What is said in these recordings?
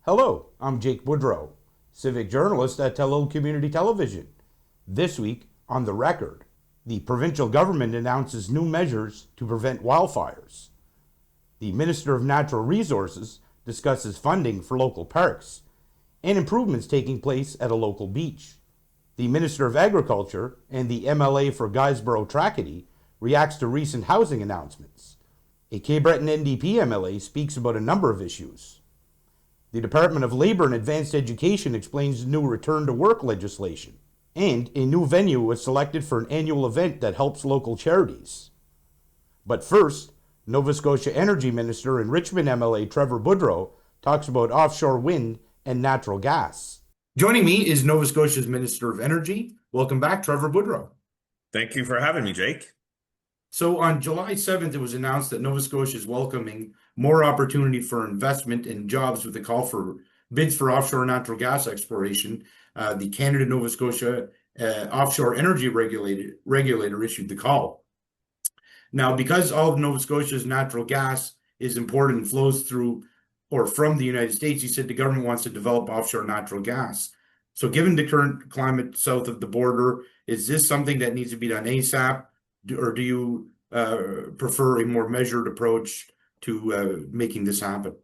Hello, I'm Jake Boudreau, civic journalist at Tello Community Television. This week, on The Record, the provincial government announces new measures to prevent wildfires. The Minister of Natural Resources discusses funding for local parks and improvements taking place at a local beach. The Minister of Agriculture and the MLA for Guysborough-Tracadie reacts to recent housing announcements. A Cape Breton NDP MLA speaks about a number of issues. The Department of Labor and Advanced Education explains new return-to-work legislation. And a new venue was selected for an annual event that helps local charities. But first, Nova Scotia Energy Minister and Richmond MLA Trevor Boudreau talks about offshore wind and natural gas. Joining me is Nova Scotia's Minister of Energy. Welcome back, Trevor Boudreau. Thank you for having me, Jake. So on July 7th, it was announced that Nova Scotia is welcoming more opportunity for investment and jobs with a call for bids for offshore natural gas exploration. The Canada-Nova Scotia Offshore Energy Regulator issued the call. Now, because all of Nova Scotia's natural gas is imported and flows through or from the United States, he said the government wants to develop offshore natural gas. So given the current climate south of the border, is this something that needs to be done ASAP? Or do you prefer a more measured approach to making this happen?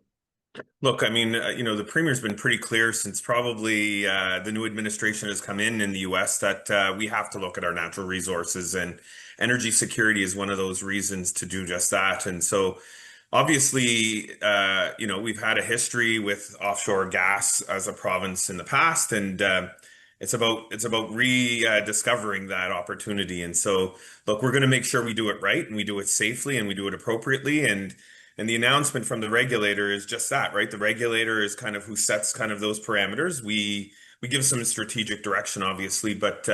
Look, I mean, the Premier's been pretty clear since probably the new administration has come in the U.S. that we have to look at our natural resources, and energy security is one of those reasons to do just that. And so obviously, we've had a history with offshore gas as a province in the past, and it's about rediscovering that opportunity. And so, look, we're going to make sure we do it right and we do it safely and we do it appropriately. And the announcement from the regulator is just that, right? The regulator is kind of who sets kind of those parameters. We give some strategic direction, obviously, but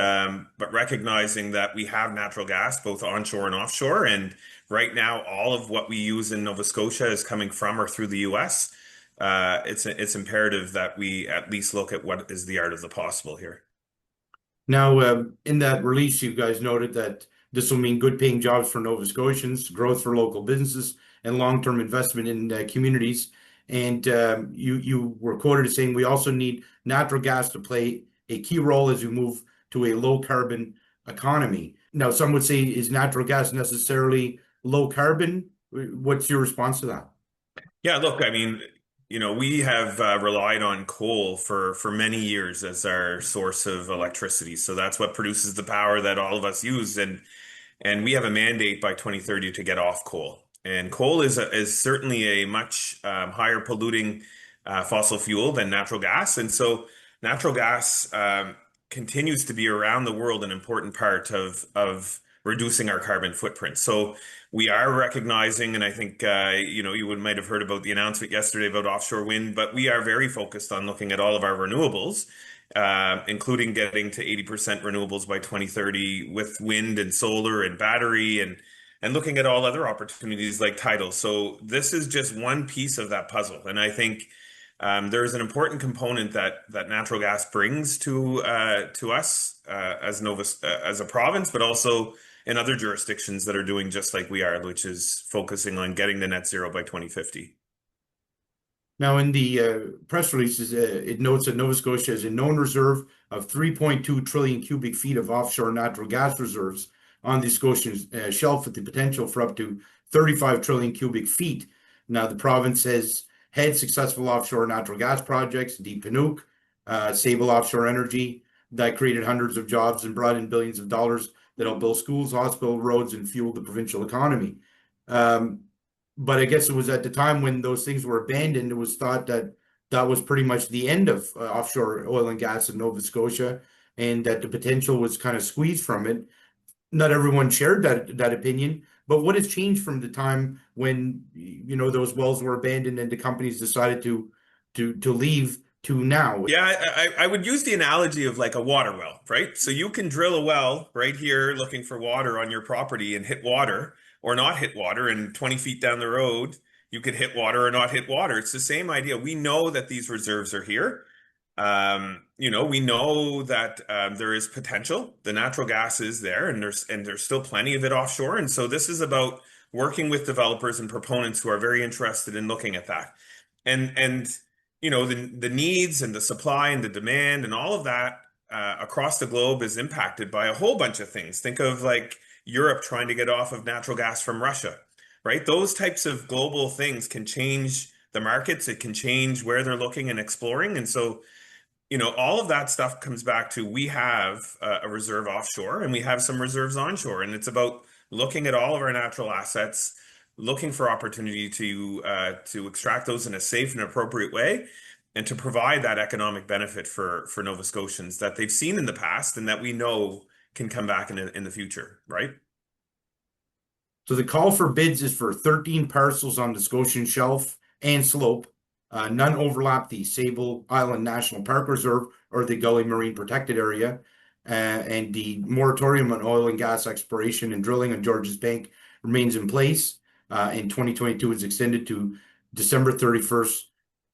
recognizing that we have natural gas both onshore and offshore, and right now all of what we use in Nova Scotia is coming from or through the U.S. It's imperative that we at least look at what is the art of the possible here. Now, in that release, you guys noted that this will mean good paying jobs for Nova Scotians, growth for local businesses, and long-term investment in communities. And you were quoted as saying we also need natural gas to play a key role as we move to a low-carbon economy. Now, some would say, is natural gas necessarily low carbon? What's your response to that? Yeah, look, I mean, we have relied on coal for many years as our source of electricity. So that's what produces the power that all of us use. And we have a mandate by 2030 to get off coal. And coal is certainly a much higher polluting fossil fuel than natural gas. And so natural gas continues to be around the world an important part of reducing our carbon footprint. So we are recognizing, and I think, you might have heard about the announcement yesterday about offshore wind, but we are very focused on looking at all of our renewables, including getting to 80% renewables by 2030 with wind and solar and battery, and looking at all other opportunities like tidal. So this is just one piece of that puzzle. And I think there's an important component that natural gas brings to us as a province, but also in other jurisdictions that are doing just like we are, which is focusing on getting to net zero by 2050. Now, in the press releases, it notes that Nova Scotia has a known reserve of 3.2 trillion cubic feet of offshore natural gas reserves on the Scotian shelf, with the potential for up to 35 trillion cubic feet. Now, the province has had successful offshore natural gas projects, Deep Panuke, Sable Offshore Energy, that created hundreds of jobs and brought in billions of dollars that'll build schools, hospitals, roads, and fuel the provincial economy. But I guess it was at the time when those things were abandoned, it was thought that that was pretty much the end of offshore oil and gas in Nova Scotia, and that the potential was kind of squeezed from it. Not everyone shared that opinion, but what has changed from the time when those wells were abandoned and the companies decided to leave to now? Yeah, I would use the analogy of like a water well, right? So you can drill a well right here looking for water on your property and hit water or not hit water, and 20 feet down the road you could hit water or not hit water. It's the same idea. We know that these reserves are here. We know that there is potential. The natural gas is there, and there's still plenty of it offshore. And so this is about working with developers and proponents who are very interested in looking at that. And the needs and the supply and the demand and all of that across the globe is impacted by a whole bunch of things. Think of like Europe trying to get off of natural gas from Russia, right? Those types of global things can change the markets. It can change where they're looking and exploring. And so all of that stuff comes back to we have a reserve offshore and we have some reserves onshore. And it's about looking at all of our natural assets, looking for opportunity to extract those in a safe and appropriate way, and to provide that economic benefit for Nova Scotians that they've seen in the past and that we know can come back in the future, right? So the call for bids is for 13 parcels on the Scotian Shelf and Slope. None overlap the Sable Island National Park Reserve or the Gully Marine Protected Area. And the moratorium on oil and gas exploration and drilling on Georges Bank remains in place. In 2022 is extended to December 31st,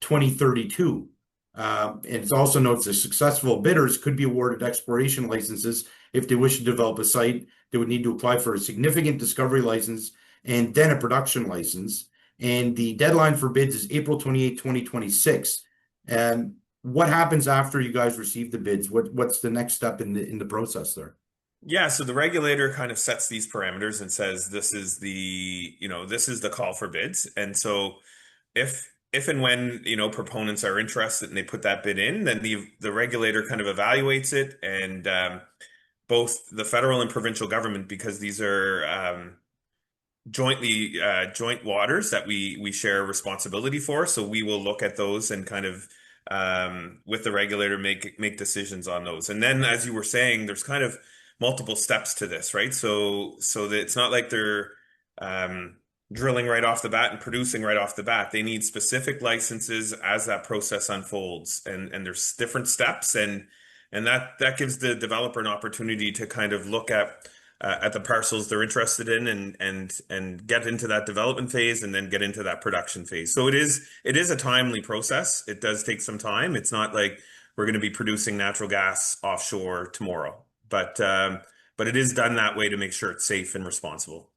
2032. And it also notes that successful bidders could be awarded exploration licenses if they wish to develop a site. They would need to apply for a significant discovery license and then a production license. And the deadline for bids is April 28, 2026. And what happens after you guys receive the bids? What's the next step in the process there? Yeah, so the regulator kind of sets these parameters and says this is the call for bids. And so if and when proponents are interested and they put that bid in, then the regulator kind of evaluates it, and both the federal and provincial government, because these are joint waters that we share responsibility for. So we will look at those and kind of with the regulator make decisions on those. And then, as you were saying, there's kind of multiple steps to this, right? So that it's not like they're drilling right off the bat and producing right off the bat. They need specific licenses as that process unfolds, and there's different steps, and that gives the developer an opportunity to kind of look at the parcels they're interested in and get into that development phase and then get into that production phase. So it is a timely process. It does take some time. It's not like we're going to be producing natural gas offshore tomorrow, but it is done that way to make sure it's safe and responsible.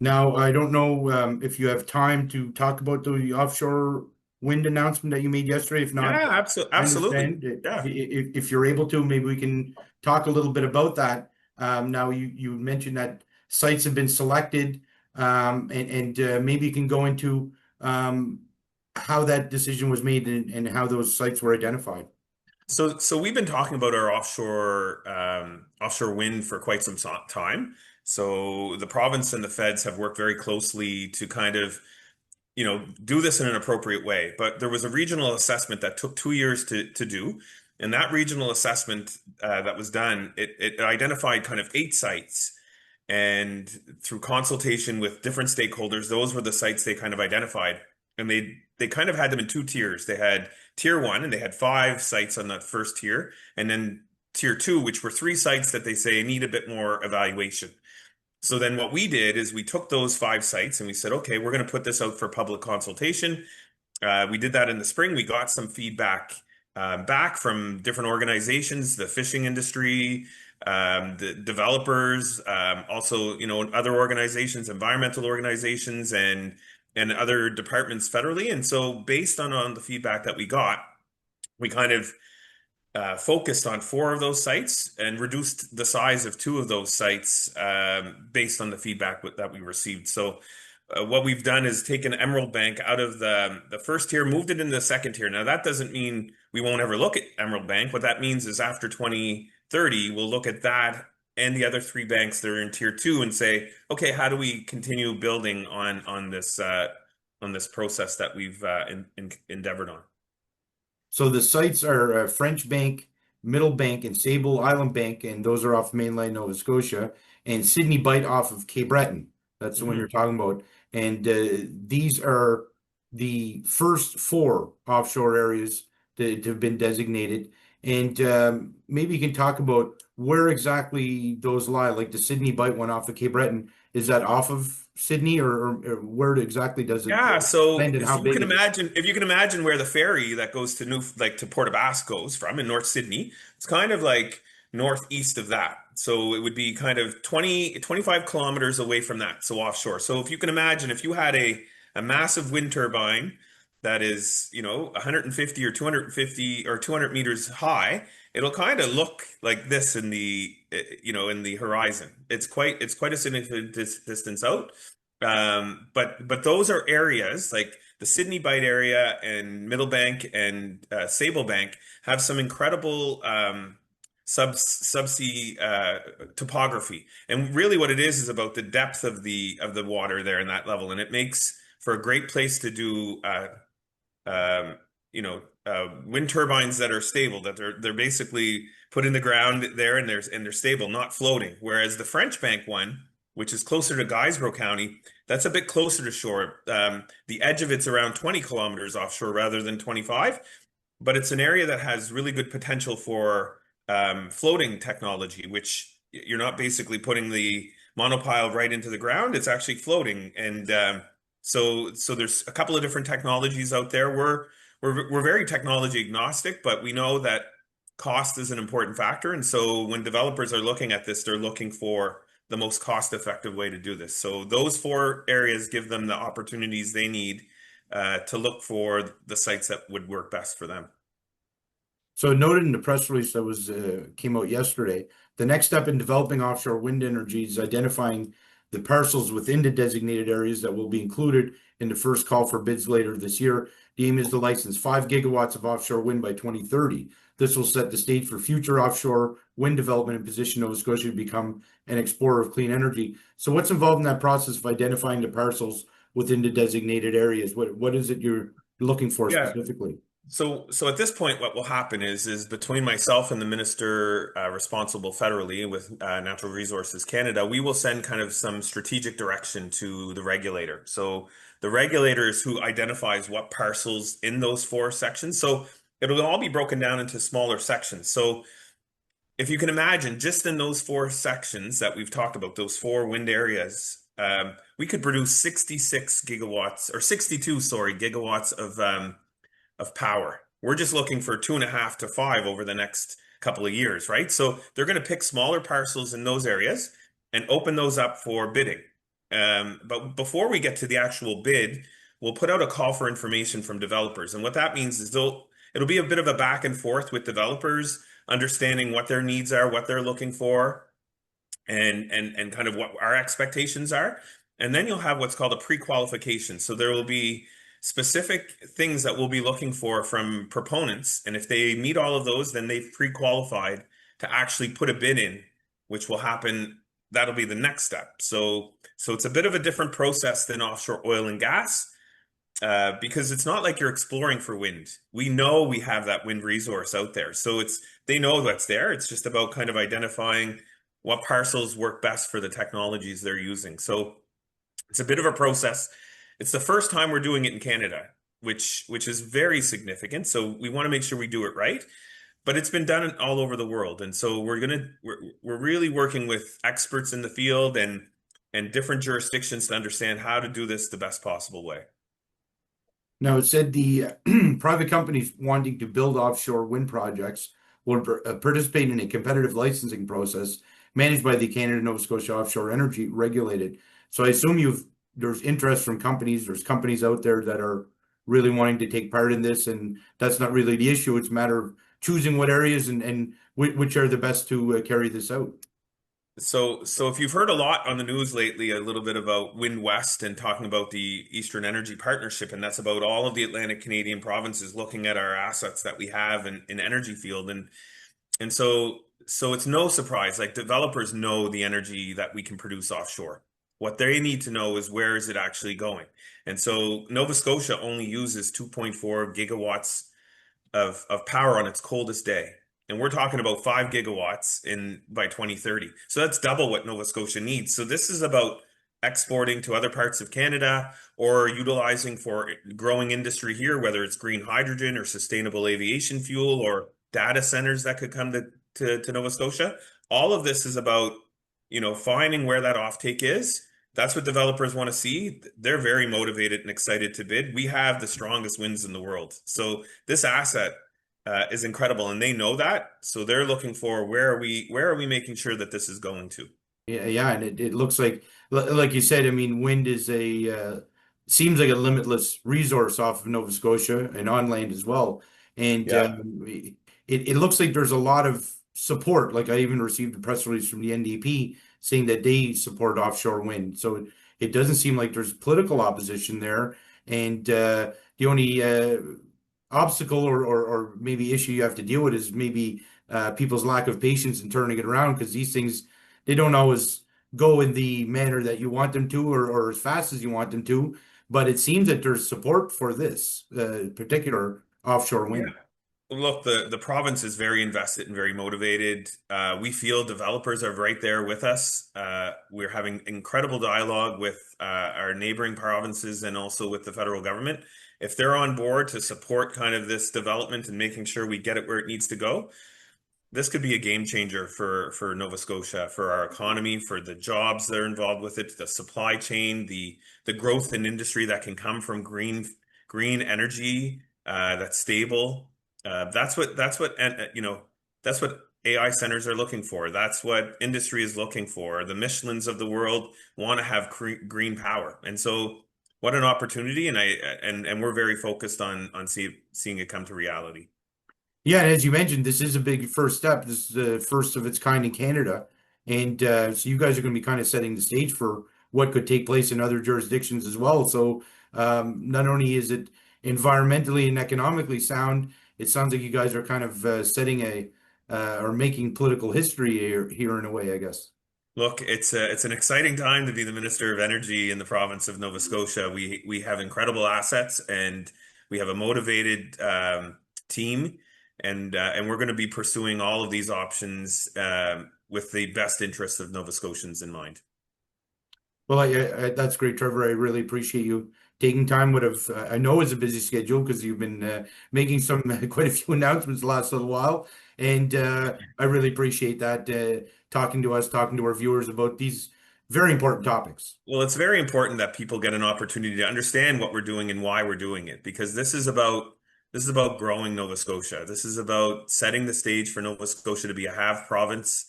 Now, I don't know if you have time to talk about the offshore wind announcement that you made yesterday. If not, Yeah, I absolutely. understand. Yeah. If you're able to, maybe we can talk a little bit about that. Now, you mentioned that sites have been selected, and maybe you can go into how that decision was made and how those sites were identified. So we've been talking about our offshore wind for quite some time. So the province and the feds have worked very closely to kind of, do this in an appropriate way. But there was a regional assessment that took 2 years to do. And that regional assessment that was done, it identified kind of 8 sites. And through consultation with different stakeholders, those were the sites they kind of identified. And they kind of had them in 2 tiers. They had tier 1, and they had 5 sites on that first tier. And then tier 2, which were 3 sites that they say need a bit more evaluation. So then what we did is we took those 5 sites and we said, okay, we're going to put this out for public consultation. We did that in the spring. We got some feedback back from different organizations, the fishing industry, the developers, also, other organizations, environmental organizations, and other departments federally. And so based on the feedback that we got, we kind of focused on 4 of those sites and reduced the size of 2 of those sites based on the feedback that we received. So what we've done is taken Emerald Bank out of the first tier, moved it into the second tier. Now, that doesn't mean we won't ever look at Emerald Bank. What that means is after 2030, we'll look at that and the other 3 banks that are in tier 2 and say, okay, how do we continue building on this process that we've endeavored on? So the sites are French Bank, Middle Bank, and Sable Island Bank, and those are off mainland Nova Scotia, and Sydney Bight off of Cape Breton. That's the one you're talking about. And these are the first 4 offshore areas that have been designated. And maybe you can talk about where exactly those lie? Like the Sydney Bight one off of Cape Breton, is that off of Sydney, or where exactly does it Yeah, so land, and how big is it? if you can imagine where the ferry that goes to to Port aux Basques goes from in North Sydney, it's kind of like northeast of that. So it would be kind of 25 kilometers away from that, so offshore. So if you can imagine, if you had a massive wind turbine that is, 150 or 250 or 200 meters high, it'll kind of look like this in in the horizon. It's quite a significant distance out. But those are areas like the Sydney Bight area and Middlebank and Sable Bank have some incredible subsea topography. And really, what it is about the depth of the water there in that level, and it makes for a great place to do wind turbines that are stable, that they're basically put in the ground there and they're stable, not floating. Whereas the French Bank one, which is closer to Guysborough County, that's a bit closer to shore. The edge of it's around 20 kilometers offshore rather than 25, but it's an area that has really good potential for floating technology, which you're not basically putting the monopile right into the ground. It's actually floating, and so there's a couple of different technologies out there. We're very technology agnostic, but we know that cost is an important factor. And so when developers are looking at this, they're looking for the most cost-effective way to do this. So those four areas give them the opportunities they need to look for the sites that would work best for them. So noted in the press release that was came out yesterday, the next step in developing offshore wind energy is identifying the parcels within the designated areas that will be included in the first call for bids later this year. The aim is to license 5 gigawatts of offshore wind by 2030. This will set the stage for future offshore wind development and position Nova Scotia to become an explorer of clean energy. So what's involved in that process of identifying the parcels within the designated areas? What is it you're looking for Yeah. specifically? So at this point, what will happen is between myself and the minister responsible federally with Natural Resources Canada, we will send kind of some strategic direction to the regulator. So the regulator is who identifies what parcels in those four sections. So it'll all be broken down into smaller sections. So if you can imagine, just in those four sections that we've talked about, those four wind areas, we could produce 66 gigawatts or 62, sorry, gigawatts of power. We're just looking for 2.5 to 5 over the next couple of years, right? So they're going to pick smaller parcels in those areas and open those up for bidding. But before we get to the actual bid, we'll put out a call for information from developers. And what that means is it'll be a bit of a back and forth with developers, understanding what their needs are, what they're looking for, and kind of what our expectations are. And then you'll have what's called a pre-qualification. So there will be specific things that we'll be looking for from proponents. And if they meet all of those, then they've pre-qualified to actually put a bid in, which will happen. That'll be the next step. So it's a bit of a different process than offshore oil and gas, because it's not like you're exploring for wind. We know we have that wind resource out there. So they know that's there. It's just about kind of identifying what parcels work best for the technologies they're using. So it's a bit of a process. It's the first time we're doing it in Canada, which is very significant. So we want to make sure we do it right. But it's been done all over the world, and so we're really working with experts in the field and different jurisdictions to understand how to do this the best possible way. Now, it said the private companies wanting to build offshore wind projects will participate in a competitive licensing process managed by the Canada Nova Scotia Offshore Energy Regulated. So I assume there's interest from companies. There's companies out there that are really wanting to take part in this, and that's not really the issue. It's a matter of choosing what areas and which are the best to carry this out. So if you've heard a lot on the news lately, a little bit about Wind West and talking about the Eastern Energy Partnership, and that's about all of the Atlantic Canadian provinces looking at our assets that we have in energy field. And so it's no surprise, like developers know the energy that we can produce offshore. What they need to know is where is it actually going? And so Nova Scotia only uses 2.4 gigawatts of power on its coldest day. And we're talking about 5 gigawatts by 2030. So that's double what Nova Scotia needs. So this is about exporting to other parts of Canada or utilizing for growing industry here, whether it's green hydrogen or sustainable aviation fuel or data centers that could come to Nova Scotia. all of this is about, finding where that offtake is. That's what developers want to see. They're very motivated and excited to bid. We have the strongest winds in the world. So this asset is incredible, and they know that. So they're looking for where are we making sure that this is going to? Yeah, yeah, and it looks like you said, I mean, wind is seems like a limitless resource off of Nova Scotia and on land as well. And Yeah. it looks like there's a lot of support. Like I even received a press release from the NDP saying that they support offshore wind. So it doesn't seem like there's political opposition there. And the only obstacle or maybe issue you have to deal with is maybe people's lack of patience in turning it around because these things they don't always go in the manner that you want them to or as fast as you want them to. But it seems that there's support for this particular offshore Yeah. wind. Look, the province is very invested and very motivated. We feel developers are right there with us. We're having incredible dialogue with our neighboring provinces and also with the federal government. If they're on board to support kind of this development and making sure we get it where it needs to go, this could be a game changer for Nova Scotia, for our economy, for the jobs that are involved with it, the supply chain, the growth in industry that can come from green energy that's stable. That's what AI centers are looking for. That's what industry is looking for. The Michelins of the world want to have green power, and so what an opportunity! And we're very focused on seeing it come to reality. Yeah, and as you mentioned, this is a big first step. This is the first of its kind in Canada. And so you guys are going to be kind of setting the stage for what could take place in other jurisdictions as well. So not only is it environmentally and economically sound, it sounds like you guys are kind of setting or making political history here in a way, I guess. Look, it's an exciting time to be the Minister of Energy in the province of Nova Scotia. We have incredible assets and we have a motivated team, and we're going to be pursuing all of these options with the best interests of Nova Scotians in mind. Well, that's great, Trevor. I really appreciate you taking time. I know it's a busy schedule because you've been making some quite a few announcements the last little while, and I really appreciate that talking to us, talking to our viewers about these very important topics. Well, it's very important that people get an opportunity to understand what we're doing and why we're doing it, because this is about growing Nova Scotia. This is about setting the stage for Nova Scotia to be a have province,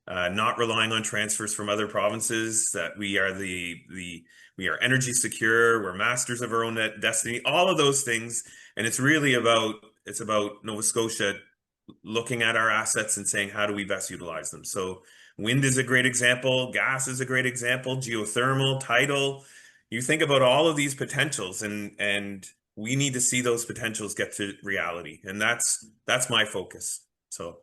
not relying on transfers from other provinces. That we are we are energy secure. We're masters of our own destiny. All of those things, and it's about Nova Scotia looking at our assets and saying, how do we best utilize them? So wind is a great example, gas is a great example, geothermal, tidal. You think about all of these potentials, and we need to see those potentials get to reality. And that's my focus. So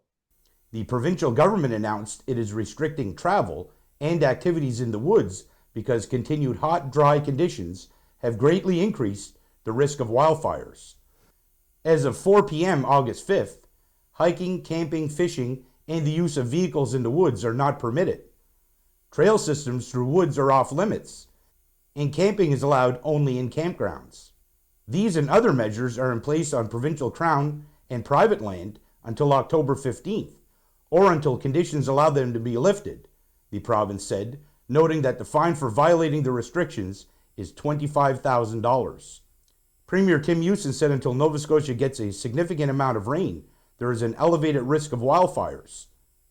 The provincial government announced it is restricting travel and activities in the woods because continued hot, dry conditions have greatly increased the risk of wildfires. As of 4 p.m. August 5th, hiking, camping, fishing, and the use of vehicles in the woods are not permitted. Trail systems through woods are off limits, and camping is allowed only in campgrounds. These and other measures are in place on provincial crown and private land until October 15th, or until conditions allow them to be lifted, the province said, noting that the fine for violating the restrictions is $25,000. Premier Tim Houston said until Nova Scotia gets a significant amount of rain, there is an elevated risk of wildfires.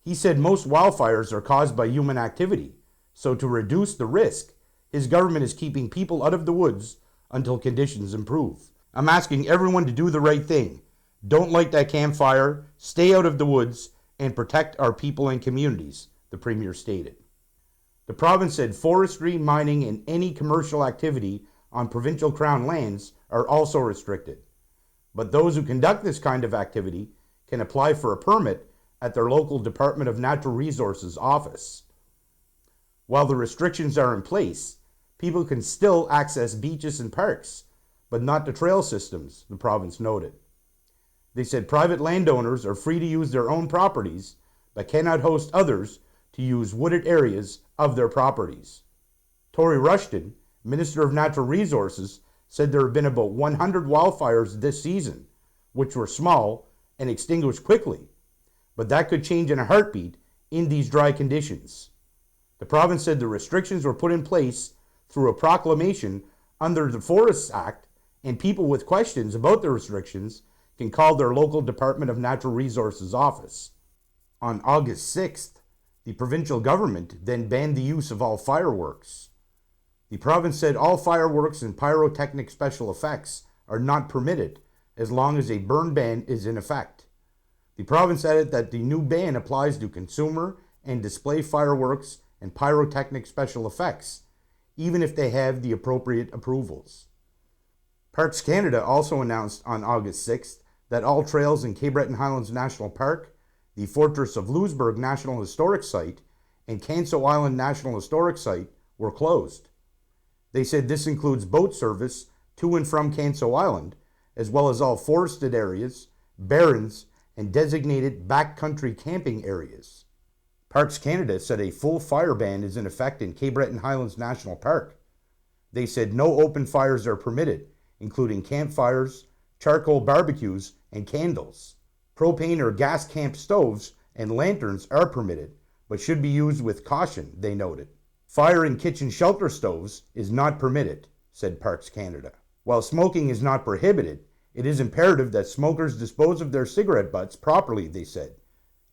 He said most wildfires are caused by human activity, so to reduce the risk, his government is keeping people out of the woods until conditions improve. I'm asking everyone to do the right thing. Don't light that campfire, stay out of the woods, and protect our people and communities, the Premier stated. The province said forestry, mining, and any commercial activity on provincial crown lands are also restricted. But those who conduct this kind of activity can apply for a permit at their local Department of Natural Resources office. While the restrictions are in place, people can still access beaches and parks, but not the trail systems, the province noted. They said private landowners are free to use their own properties, but cannot host others to use wooded areas of their properties. Tory Rushton, Minister of Natural Resources, said there have been about 100 wildfires this season, which were small and extinguished quickly. But that could change in a heartbeat in these dry conditions. The province said the restrictions were put in place through a proclamation under the Forests Act, and people with questions about the restrictions can call their local Department of Natural Resources office. On August 6th, the provincial government then banned the use of all fireworks. The province said all fireworks and pyrotechnic special effects are not permitted as long as a burn ban is in effect. The province added that the new ban applies to consumer and display fireworks and pyrotechnic special effects, even if they have the appropriate approvals. Parks Canada also announced on August 6th that all trails in Cape Breton Highlands National Park, the Fortress of Louisbourg National Historic Site, and Canso Island National Historic Site were closed. They said this includes boat service to and from Canso Island, as well as all forested areas, barrens, and designated backcountry camping areas. Parks Canada said a full fire ban is in effect in Cape Breton Highlands National Park. They said no open fires are permitted, including campfires, charcoal barbecues, and candles. Propane or gas camp stoves and lanterns are permitted, but should be used with caution, they noted. Fire in kitchen shelter stoves is not permitted, said Parks Canada. While smoking is not prohibited, it is imperative that smokers dispose of their cigarette butts properly, they said,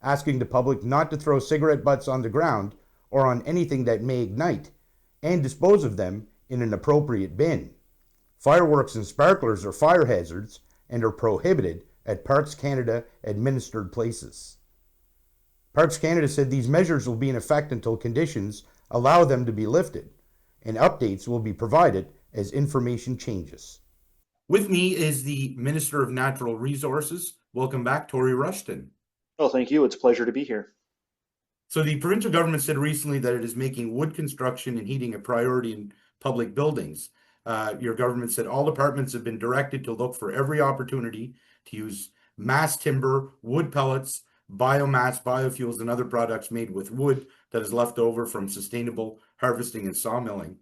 asking the public not to throw cigarette butts on the ground or on anything that may ignite, and dispose of them in an appropriate bin. Fireworks and sparklers are fire hazards and are prohibited at Parks Canada administered places. Parks Canada said these measures will be in effect until conditions allow them to be lifted, and updates will be provided as information changes. With me is the Minister of Natural Resources. Welcome back, Tory Rushton. Well, thank you. It's a pleasure to be here. So the provincial government said recently that it is making wood construction and heating a priority in public buildings. Your government said all departments have been directed to look for every opportunity to use mass timber, wood pellets, biomass, biofuels, and other products made with wood that is left over from sustainable harvesting and sawmilling.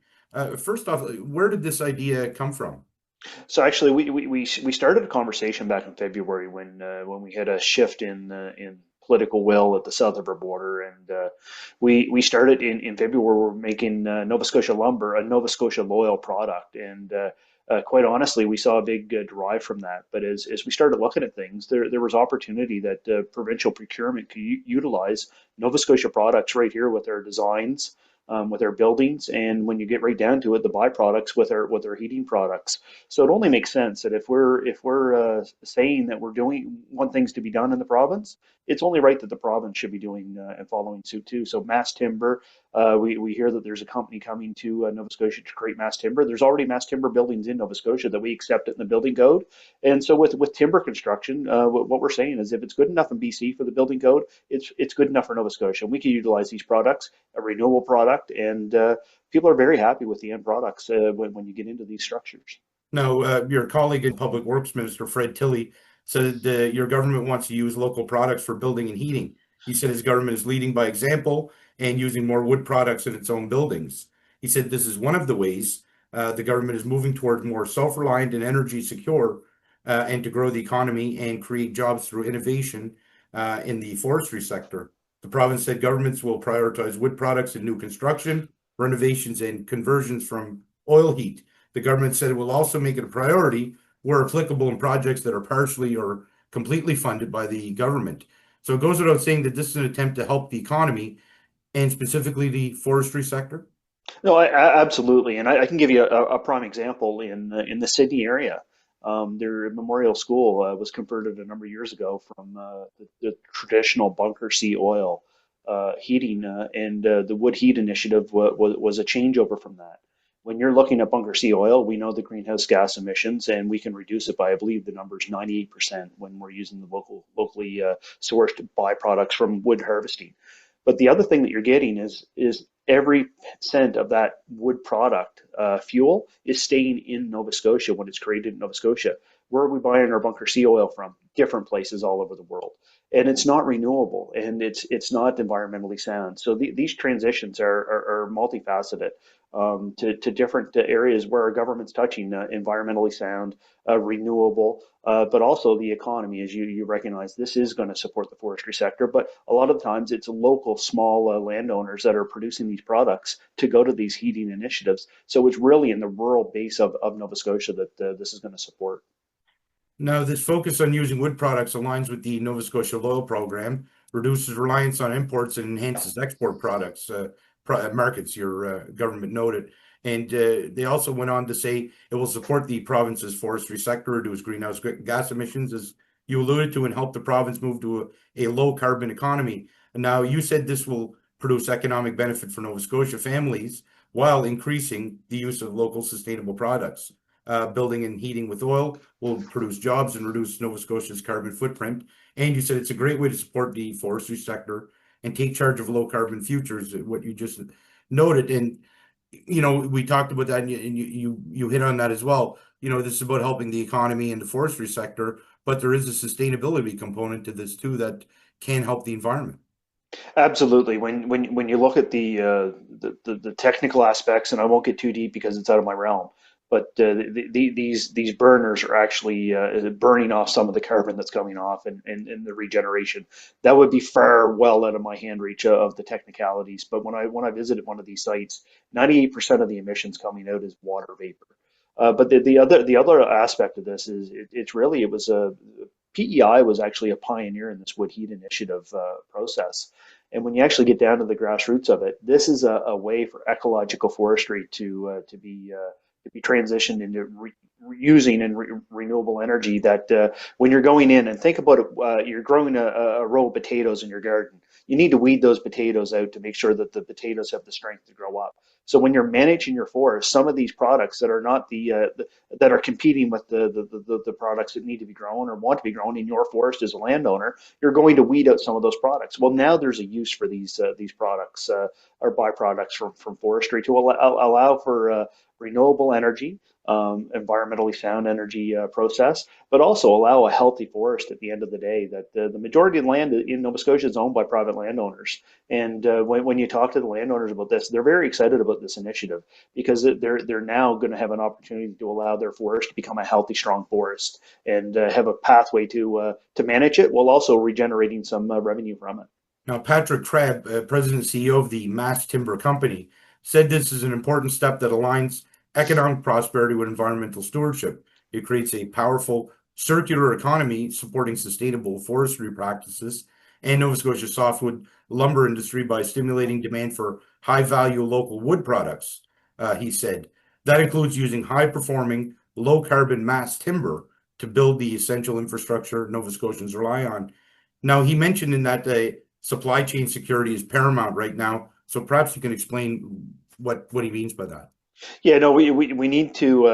First off, where did this idea come from? So actually, we started a conversation back in February when we had a shift in political will at the south of our border, and we started in February. We're making Nova Scotia lumber a Nova Scotia loyal product, and quite honestly, we saw a big drive from that. But as we started looking at things, there was opportunity that provincial procurement could utilize Nova Scotia products right here with our designs. With our buildings, and when you get right down to it, the byproducts with our heating products. So it only makes sense that if we're saying that we're want things to be done in the province, it's only right that the province should be doing and following suit too. So mass timber, we hear that there's a company coming to Nova Scotia to create mass timber. There's already mass timber buildings in Nova Scotia that we accept it in the building code, and so with timber construction, what we're saying is if it's good enough in BC for the building code, it's good enough for Nova Scotia. We can utilize these products, a renewable product, and people are very happy with the end products when you get into these structures. Now, your colleague and Public Works Minister, Fred Tilley, said your government wants to use local products for building and heating. He said his government is leading by example and using more wood products in its own buildings. He said this is one of the ways the government is moving towards more self-reliant and energy secure and to grow the economy and create jobs through innovation in the forestry sector. The province said governments will prioritize wood products in new construction, renovations, and conversions from oil heat. The government said it will also make it a priority where applicable in projects that are partially or completely funded by the government. So it goes without saying that this is an attempt to help the economy and specifically the forestry sector. No, absolutely, and I can give you a prime example in the Sydney area. Their memorial school was converted a number of years ago from the traditional bunker C oil heating, and the wood heat initiative was a changeover from that. When you're looking at bunker C oil, we know the greenhouse gas emissions, and we can reduce it by, I believe, the number is 98% when we're using the locally sourced byproducts from wood harvesting. But the other thing that you're getting is every cent of that wood product fuel is staying in Nova Scotia when it's created in Nova Scotia. Where are we buying our bunker C oil from? Different places all over the world. and it's not renewable, and it's not environmentally sound. So these transitions are multifaceted, to different areas where our government's touching, environmentally sound, renewable, but also the economy. As you recognize, this is going to support the forestry sector, but a lot of times it's local small landowners that are producing these products to go to these heating initiatives. So it's really in the rural base of Nova Scotia that this is going to support. Now, this focus on using wood products aligns with the Nova Scotia Loyal Program, reduces reliance on imports, and enhances export products markets, your government noted. And they also went on to say it will support the province's forestry sector, reduce greenhouse gas emissions, as you alluded to, and help the province move to a low carbon economy. And now, you said this will produce economic benefit for Nova Scotia families while increasing the use of local sustainable products. Building and heating with oil will produce jobs and reduce Nova Scotia's carbon footprint. And you said it's a great way to support the forestry sector and take charge of low carbon futures, what you just noted. And, we talked about that, and you hit on that as well. This is about helping the economy and the forestry sector, but there is a sustainability component to this too that can help the environment. Absolutely. When you look at the technical aspects, and I won't get too deep because it's out of my realm, but these burners are actually burning off some of the carbon that's coming off, and the regeneration. That would be far well out of my hand reach of the technicalities. But when I visited one of these sites, 98% of the emissions coming out is water vapor. But the other aspect of this is it was a PEI was actually a pioneer in this wood heat initiative process. And when you actually get down to the grassroots of it, this is a way for ecological forestry to be transitioned into using and renewable energy. That when you're going in and think about it, you're growing a row of potatoes in your garden. You need to weed those potatoes out to make sure that the potatoes have the strength to grow up. So when you're managing your forest, some of these products that are not that are competing with the products that need to be grown or want to be grown in your forest as a landowner, you're going to weed out some of those products. Well, now there's a use for these products, or byproducts from forestry, to allow for renewable energy, environmentally sound energy process, but also allow a healthy forest at the end of the day. That the majority of the land in Nova Scotia is owned by private landowners. And when you talk to the landowners about this, they're very excited about this initiative because they're now going to have an opportunity to allow their forest to become a healthy, strong forest, and have a pathway to manage it while also regenerating some revenue from it. Now, Patrick Trevor, President and CEO of the Mass Timber Company, said this is an important step that aligns economic prosperity with environmental stewardship. It creates a powerful circular economy supporting sustainable forestry practices and Nova Scotia softwood lumber industry by stimulating demand for high-value local wood products, he said. That includes using high-performing, low-carbon mass timber to build the essential infrastructure Nova Scotians rely on. Now, he mentioned in that supply chain security is paramount right now, so perhaps you can explain what he means by that. Yeah, no, we need to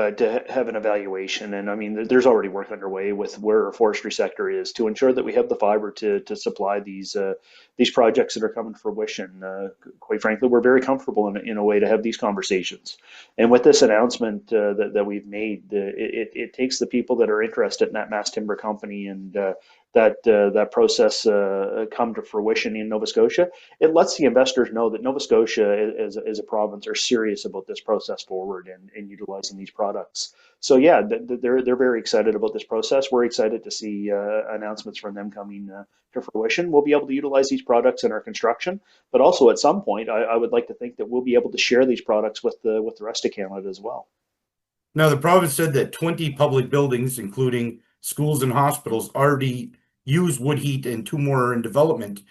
have an evaluation, and I mean, there's already work underway with where our forestry sector is to ensure that we have the fiber to supply these projects that are coming to fruition. Quite frankly, we're very comfortable in a way to have these conversations. And with this announcement that we've made, it takes the people that are interested in that mass timber company and that process come to fruition in Nova Scotia. It lets the investors know that Nova Scotia as a province are serious about this process forward and utilizing these products. So yeah, they're very excited about this process. We're excited to see announcements from them coming to fruition. We'll be able to utilize these products in our construction, but also at some point, I would like to think that we'll be able to share these products with the rest of Canada as well. Now, the province said that 20 public buildings, including schools and hospitals, already use wood heat, and 2 more are in development.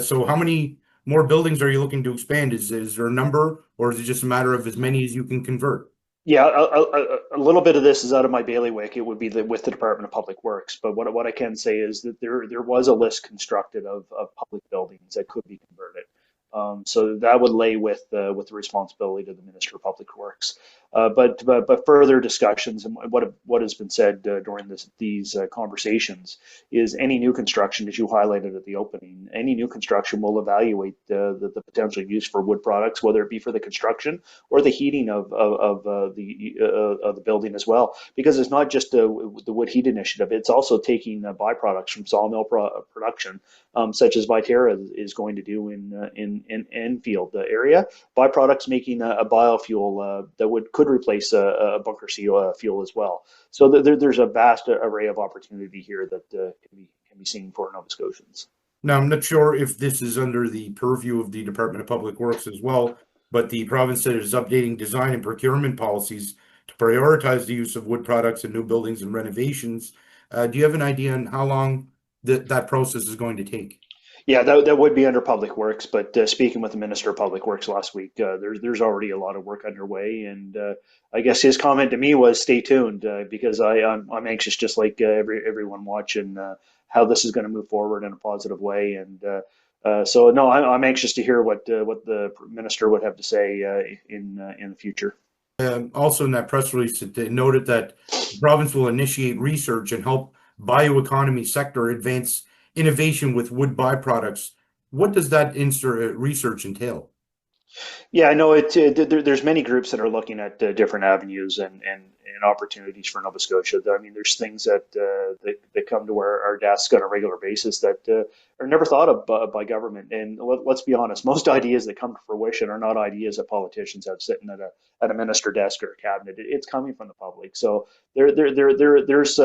So how many more buildings are you looking to expand? Is there a number, or is it just a matter of as many as you can convert? Yeah, a little bit of this is out of my bailiwick. It would be with the Department of Public Works. But what I can say is that there was a list constructed of public buildings that could be converted. So that would lay with the responsibility to the Minister of Public Works. But further discussions and what has been said during these conversations is any new construction, as you highlighted at the opening, any new construction will evaluate the potential use for wood products, whether it be for the construction or the heating of the building as well, because it's not just the wood heat initiative; it's also taking byproducts from sawmill production, such as Viterra is going to do in Enfield area, byproducts making a biofuel that could replace a bunker fuel as well. So there's a vast array of opportunity here that can be seen for Nova Scotians. Now, I'm not sure if this is under the purview of the Department of Public Works as well, but the province is updating design and procurement policies to prioritize the use of wood products in new buildings and renovations. Do you have an idea on how long that process is going to take? Yeah, that would be under Public Works, but speaking with the Minister of Public Works last week, there's already a lot of work underway, and I guess his comment to me was, "Stay tuned," because I'm anxious, just like everyone watching, how this is going to move forward in a positive way, and so no, I'm anxious to hear what the minister would have to say in the future. Also, in that press release, it noted that the province will initiate research and help bioeconomy sector advance innovation with wood byproducts. What does that research entail? Yeah, I know there's many groups that are looking at different avenues and opportunities for Nova Scotia. I mean, there's things that come to our desks on a regular basis that are never thought of by government. And let's be honest, most ideas that come to fruition are not ideas that politicians have sitting at a minister desk or a cabinet. It's coming from the public. So there's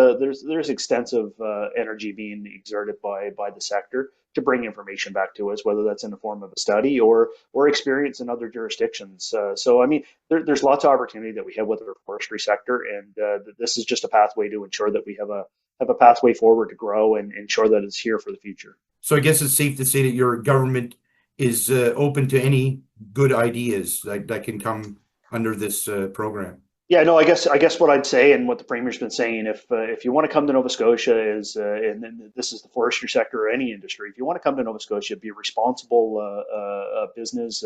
extensive energy being exerted by the sector to bring information back to us, whether that's in the form of a study or experience in other jurisdictions. So, I mean, there's lots of opportunity that we have with our forestry sector, and this is just a pathway to ensure that we have a pathway forward to grow and ensure that it's here for the future. So I guess it's safe to say that your government is open to any good ideas that can come under this program. Yeah, no, I guess what I'd say, and what the premier's been saying, if you want to come to Nova Scotia, and this is the forestry sector or any industry, if you want to come to Nova Scotia, be a responsible business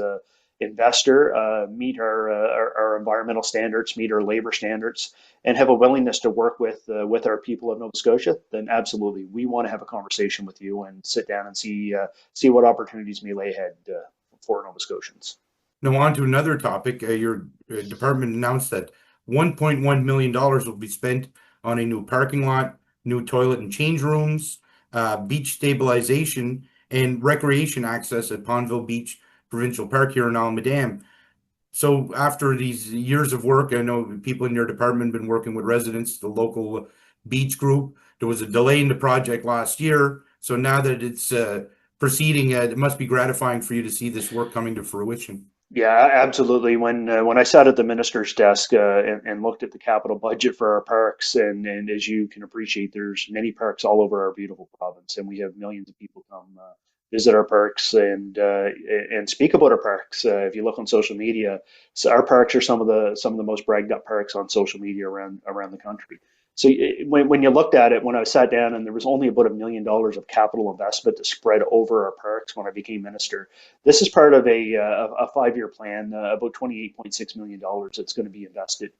investor, meet our environmental standards, meet our labor standards, and have a willingness to work with our people of Nova Scotia, then absolutely, we want to have a conversation with you and sit down and see what opportunities may lay ahead for Nova Scotians. Now, on to another topic. Your department announced that $1.1 million will be spent on a new parking lot, new toilet and change rooms, beach stabilization, and recreation access at Pondville Beach Provincial Park here in Almadam. So after these years of work, I know people in your department have been working with residents, the local beach group. There was a delay in the project last year. So now that it's proceeding, it must be gratifying for you to see this work coming to fruition. Yeah, absolutely. When I sat at the minister's desk and looked at the capital budget for our parks, and as you can appreciate, there's many parks all over our beautiful province, and we have millions of people come visit our parks and speak about our parks. If you look on social media, so our parks are some of the most bragged up parks on social media around the country. So when you looked at it, when I sat down, and there was only about $1 million of capital investment to spread over our parks when I became minister, this is part of a 5-year plan, about $28.6 million that's going to be invested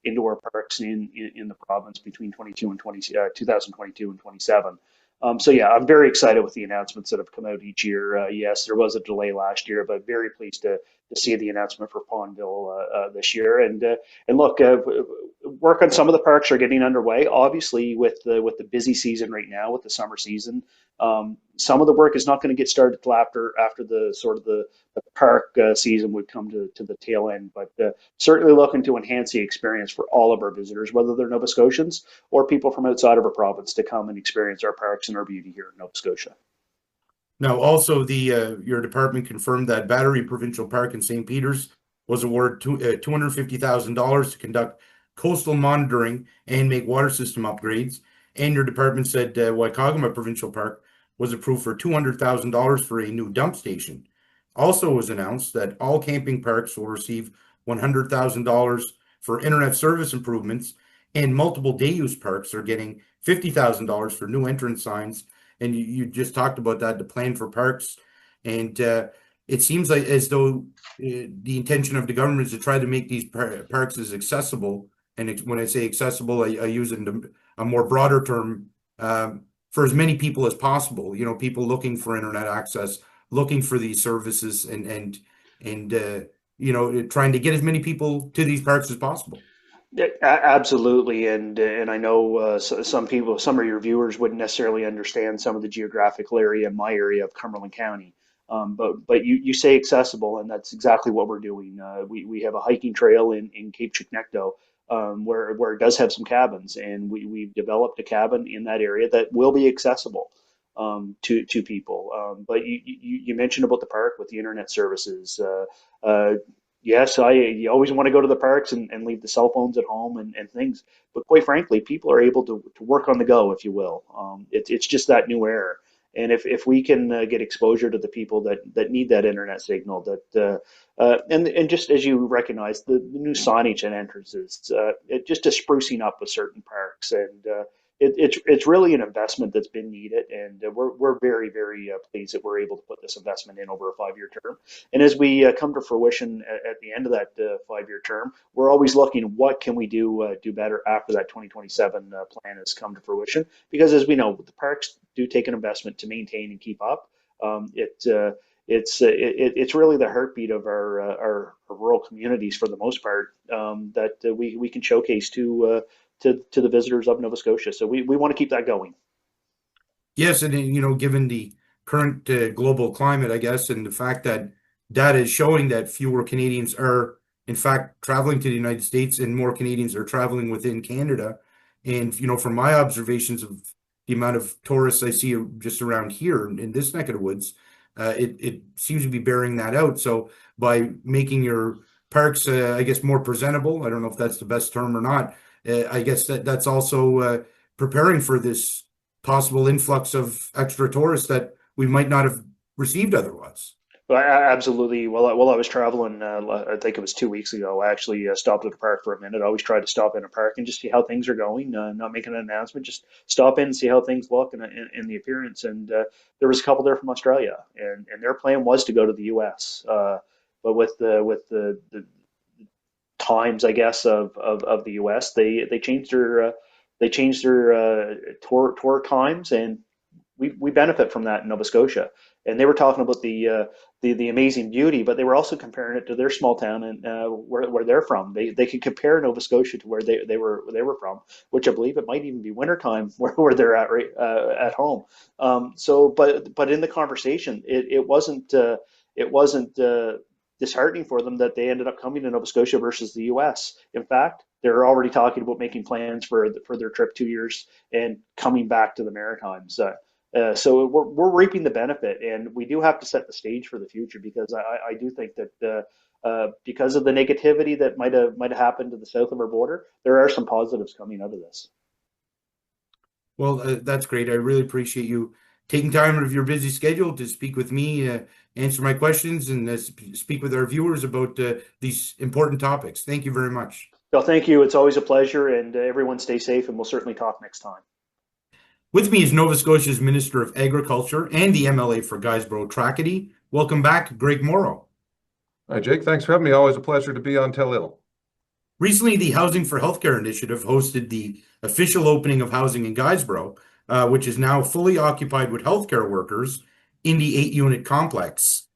into our parks in the province between 2022 and 27. So yeah, I'm very excited with the announcements that have come out each year. Yes, there was a delay last year, but very pleased to see the announcement for Pondville this year. And look, work on some of the parks are getting underway. Obviously, with the busy season right now, with the summer season, some of the work is not going to get started till after the sort of the park season would come to the tail end. But certainly looking to enhance the experience for all of our visitors, whether they're Nova Scotians or people from outside of our province, to come and experience our parks and our beauty here in Nova Scotia. Now, also, your department confirmed that Battery Provincial Park in St. Peters was awarded $250,000 to conduct coastal monitoring and make water system upgrades. And your department said Waikagama Provincial Park was approved for $200,000 for a new dump station. Also, it was announced that all camping parks will receive $100,000 for internet service improvements, and multiple day-use parks are getting $50,000 for new entrance signs. And you just talked about that, the plan for parks. And it seems like as though the intention of the government is to try to make these parks as accessible. And when I say accessible, I use it in a more broader term, for as many people as possible. You know, people looking for internet access, looking for these services, and you know, trying to get as many people to these parks as possible. Yeah, absolutely, and I know some people, some of your viewers wouldn't necessarily understand some of the geographical area in my area of Cumberland County. But you say accessible, and that's exactly what we're doing. We have a hiking trail in Cape Breton where it does have some cabins, and we've developed a cabin in that area that will be accessible to people. But you mentioned about the park with the internet services. Yes, you always want to go to the parks and leave the cell phones at home and things. But quite frankly, people are able to work on the go, if you will. It's just that new era. And if we can get exposure to the people that need that internet signal, and just as you recognize, the new signage and entrances, it just is sprucing up with certain parks, and it's really an investment that's been needed, and we're very very pleased that we're able to put this investment in over a 5 year term. And as we come to fruition at the end of that 5 year term, we're always looking what can we do better after that 2027 plan has come to fruition. Because as we know, the parks do take an investment to maintain and keep up. It's really the heartbeat of our rural communities for the most part, that we can showcase to the visitors of Nova Scotia. So we want to keep that going. Yes, and you know, given the current global climate, I guess, and the fact that data is showing that fewer Canadians are, in fact, traveling to the United States, and more Canadians are traveling within Canada. And you know, from my observations of the amount of tourists I see just around here in this neck of the woods, it seems to be bearing that out. So by making your parks, I guess, more presentable, I don't know if that's the best term or not. I guess that's also preparing for this possible influx of extra tourists that we might not have received otherwise. Well, absolutely. While I was traveling, I think it was 2 weeks ago, I actually stopped at the park for a minute. I always try to stop in a park and just see how things are going, not making an announcement, just stop in and see how things look and the appearance. And there was a couple there from Australia, and their plan was to go to the U.S. But with the times, I guess, of the U.S., they changed their tour times, and we benefit from that in Nova Scotia. And they were talking about the amazing beauty, but they were also comparing it to their small town and where they're from. They could compare Nova Scotia to where they were from, which I believe it might even be wintertime where they're at, right, at home. But in the conversation, it wasn't disheartening for them that they ended up coming to Nova Scotia versus the U.S. In fact, they're already talking about making plans for their trip 2 years and coming back to the Maritimes. So we're reaping the benefit, and we do have to set the stage for the future, because I do think that because of the negativity that might have happened to the south of our border, there are some positives coming out of this. Well, that's great. I really appreciate you taking time out of your busy schedule to speak with me, answer my questions, and speak with our viewers about these important topics. Thank you very much. So thank you. It's always a pleasure, and everyone stay safe, and we'll certainly talk next time. With me is Nova Scotia's Minister of Agriculture and the MLA for Guysborough-Tracadie. Welcome back, Greg Morrow. Hi, Jake. Thanks for having me. Always a pleasure to be on Tell Little. Recently, the Housing for Healthcare initiative hosted the official opening of housing in Guysborough, which is now fully occupied with healthcare workers in the 8-unit complex.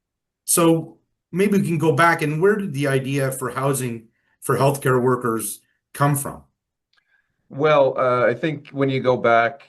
So maybe we can go back, and where did the idea for housing for healthcare workers come from? Well, I think when you go back,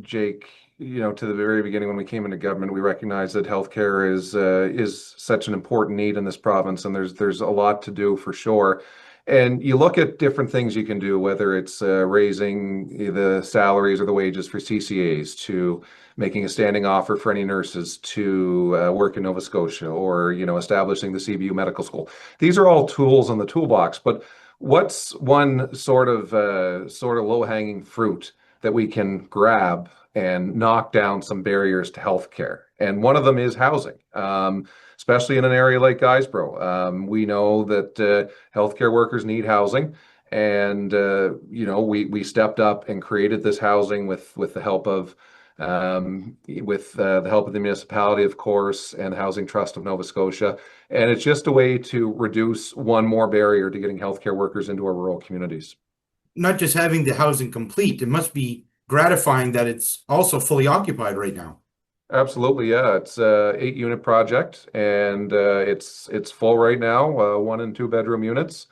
Jake, to the very beginning when we came into government, we recognized that healthcare is such an important need in this province, and there's a lot to do for sure. And you look at different things you can do, whether it's raising the salaries or the wages for CCAs, to making a standing offer for any nurses to work in Nova Scotia, or establishing the CBU Medical School. These are all tools in the toolbox, but what's one sort of low-hanging fruit that we can grab and knock down some barriers to healthcare? And one of them is housing, especially in an area like Guysborough. We know that healthcare workers need housing, and we stepped up and created this housing with the help of with the help of the municipality, of course, and the Housing Trust of Nova Scotia. And it's just a way to reduce one more barrier to getting healthcare workers into our rural communities. Not just having the housing complete, it must be gratifying that it's also fully occupied right now. Absolutely, yeah. It's a 8-unit project, and it's full right now. 1 and 2 bedroom units,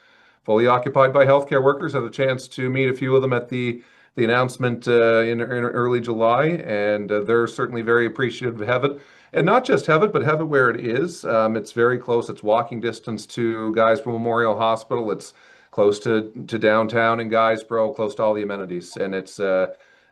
fully occupied by healthcare workers. Had a chance to meet a few of them at the announcement in early July, and they're certainly very appreciative to have it, and not just have it, but have it where it is. It's very close. It's walking distance to Guysborough Memorial Hospital. It's close to downtown in Guysborough, close to all the amenities, and it's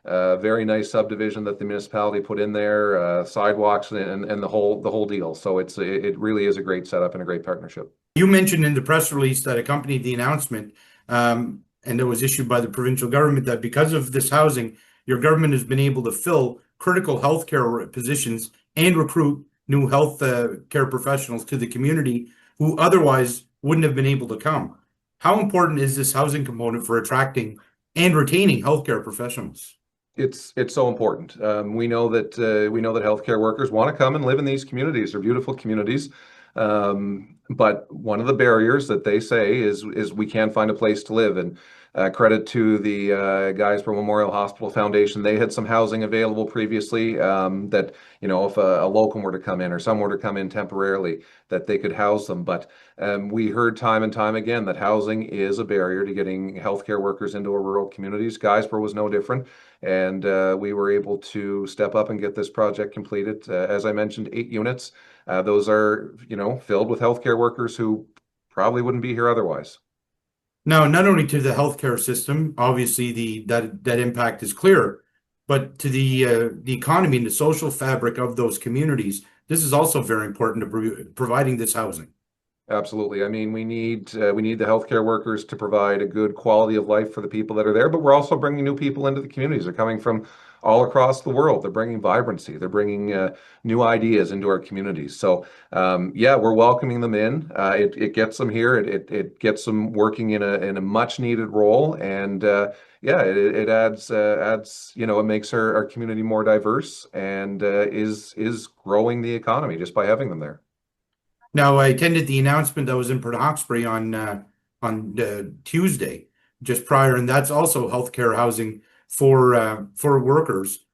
very nice subdivision that the municipality put in there, sidewalks and the whole deal. So it really is a great setup and a great partnership. You mentioned in the press release that accompanied the announcement, and it was issued by the provincial government, that because of this housing, your government has been able to fill critical healthcare positions and recruit new health care professionals to the community who otherwise wouldn't have been able to come. How important is this housing component for attracting and retaining healthcare professionals? It's so important. We know that healthcare workers want to come and live in these communities. They're beautiful communities. But one of the barriers that they say is we can't find a place to live. And credit to the Guysborough Memorial Hospital Foundation, they had some housing available previously, that, if a locum were to come in or someone were to come in temporarily, that they could house them. But we heard time and time again that housing is a barrier to getting healthcare workers into our rural communities. Guysborough was no different. And we were able to step up and get this project completed. As I mentioned, 8 units. Those are, filled with healthcare workers who probably wouldn't be here otherwise. Now, not only to the healthcare system, obviously that impact is clear, but to the economy and the social fabric of those communities, this is also very important to providing this housing. Absolutely. I mean, we need the healthcare workers to provide a good quality of life for the people that are there, but we're also bringing new people into the communities. They're coming from all across the world. They're bringing vibrancy. They're bringing new ideas into our communities. So, yeah, we're welcoming them in. It gets them here. It gets them working in a much needed role, and yeah, it adds it makes our community more diverse and is growing the economy just by having them there. Now, I attended the announcement that was in Port Hawkesbury on Tuesday, just prior, and that's also healthcare housing for workers.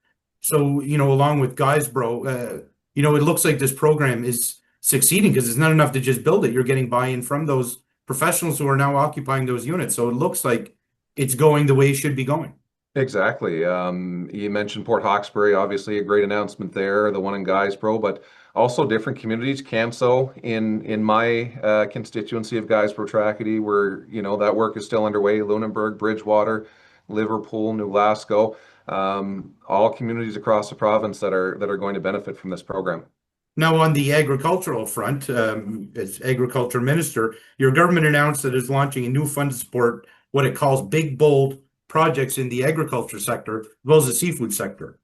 So, along with Guysborough, it looks like this program is succeeding because it's not enough to just build it. You're getting buy-in from those professionals who are now occupying those units. So it looks like it's going the way it should be going. Exactly. You mentioned Port Hawkesbury, obviously a great announcement there, the one in Guysborough, but also different communities. Camso in my constituency of Guysborough-Tracadie, where that work is still underway. Lunenburg, Bridgewater, Liverpool, New Glasgow, all communities across the province that are going to benefit from this program. Now, on the agricultural front, as agriculture minister, your government announced that it's launching a new fund to support what it calls big, bold projects in the agriculture sector, as well as the seafood sector.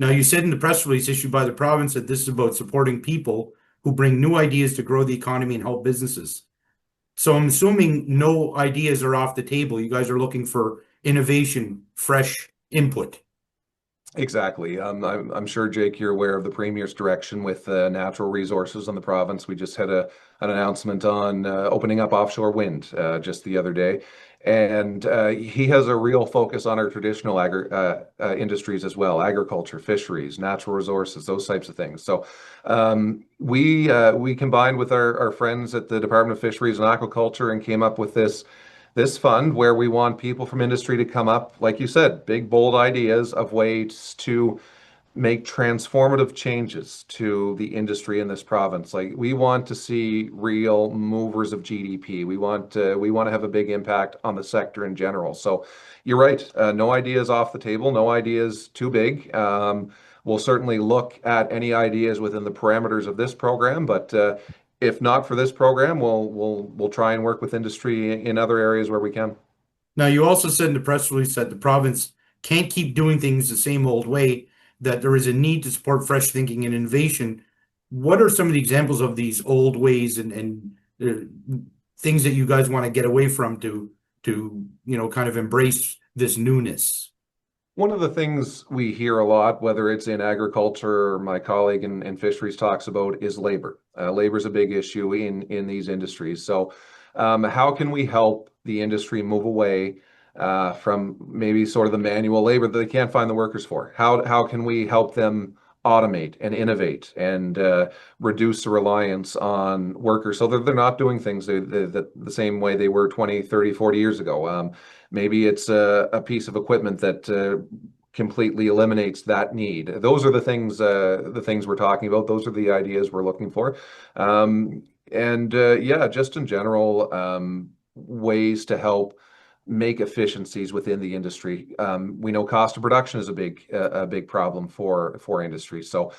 Now, you said in the press release issued by the province that this is about supporting people who bring new ideas to grow the economy and help businesses. So I'm assuming no ideas are off the table. You guys are looking for innovation, fresh input. Exactly. I'm sure, Jake, you're aware of the Premier's direction with natural resources in the province. We just had an announcement on opening up offshore wind just the other day. And he has a real focus on our traditional industries as well: agriculture, fisheries, natural resources, those types of things. So we combined with our friends at the Department of Fisheries and Aquaculture and came up with this fund where we want people from industry to come up, like you said, big, bold ideas of ways to make transformative changes to the industry in this province. Like, we want to see real movers of GDP. We want to have a big impact on the sector in general. So you're right. No ideas off the table. No ideas too big. We'll certainly look at any ideas within the parameters of this program, but if not for this program, we'll try and work with industry in other areas where we can. Now, you also said in the press release that the province can't keep doing things the same old way, that there is a need to support fresh thinking and innovation. What are some of the examples of these old ways and things that you guys want to get away from to kind of embrace this newness? One of the things we hear a lot, whether it's in agriculture or my colleague in fisheries talks about, is labor. Labor is a big issue in these industries. So how can we help the industry move away from maybe sort of the manual labor that they can't find the workers for? How can we help them automate and innovate and reduce the reliance on workers so that they're not doing things the same way they were 20, 30, 40 years ago? Maybe it's a piece of equipment that completely eliminates that need. Those are the things we're talking about. Those are the ideas we're looking for. Yeah, just in general, ways to help make efficiencies within the industry. We know cost of production is a big problem for industry. So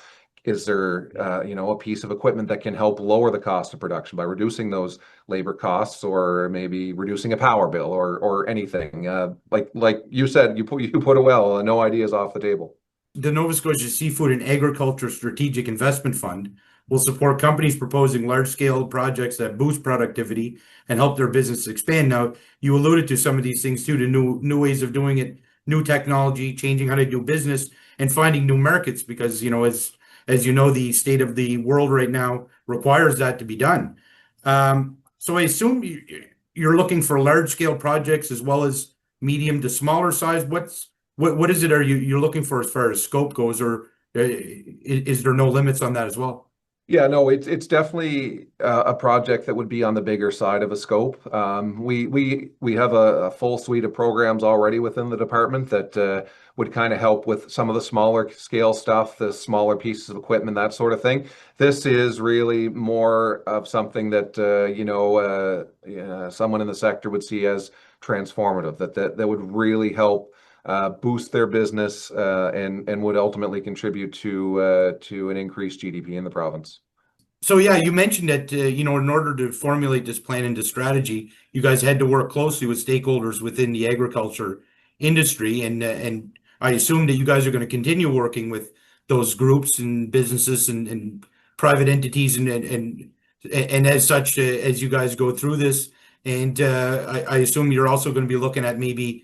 is there a piece of equipment that can help lower the cost of production by reducing those labor costs, or maybe reducing a power bill, or anything? Like you said, you put it well. No ideas off the table. The Nova Scotia Seafood and Agriculture Strategic Investment Fund will support companies proposing large-scale projects that boost productivity and help their business expand. Now, you alluded to some of these things too, to new ways of doing it, new technology, changing how to do business, and finding new markets, because, as you know, the state of the world right now requires that to be done. So I assume you're looking for large-scale projects as well as medium to smaller size. What is it you're looking for as far as scope goes, or is there no limits on that as well? Yeah, no, it's definitely a project that would be on the bigger side of a scope. We have a full suite of programs already within the department that would kind of help with some of the smaller scale stuff, the smaller pieces of equipment, that sort of thing. This is really more of something that someone in the sector would see as transformative, that would really help boost their business and would ultimately contribute to an increased GDP in the province. So yeah, you mentioned that in order to formulate this plan into strategy, you guys had to work closely with stakeholders within the agriculture industry, and I assume that you guys are going to continue working with those groups and businesses and private entities and as such as you guys go through this. And I assume you're also going to be looking at maybe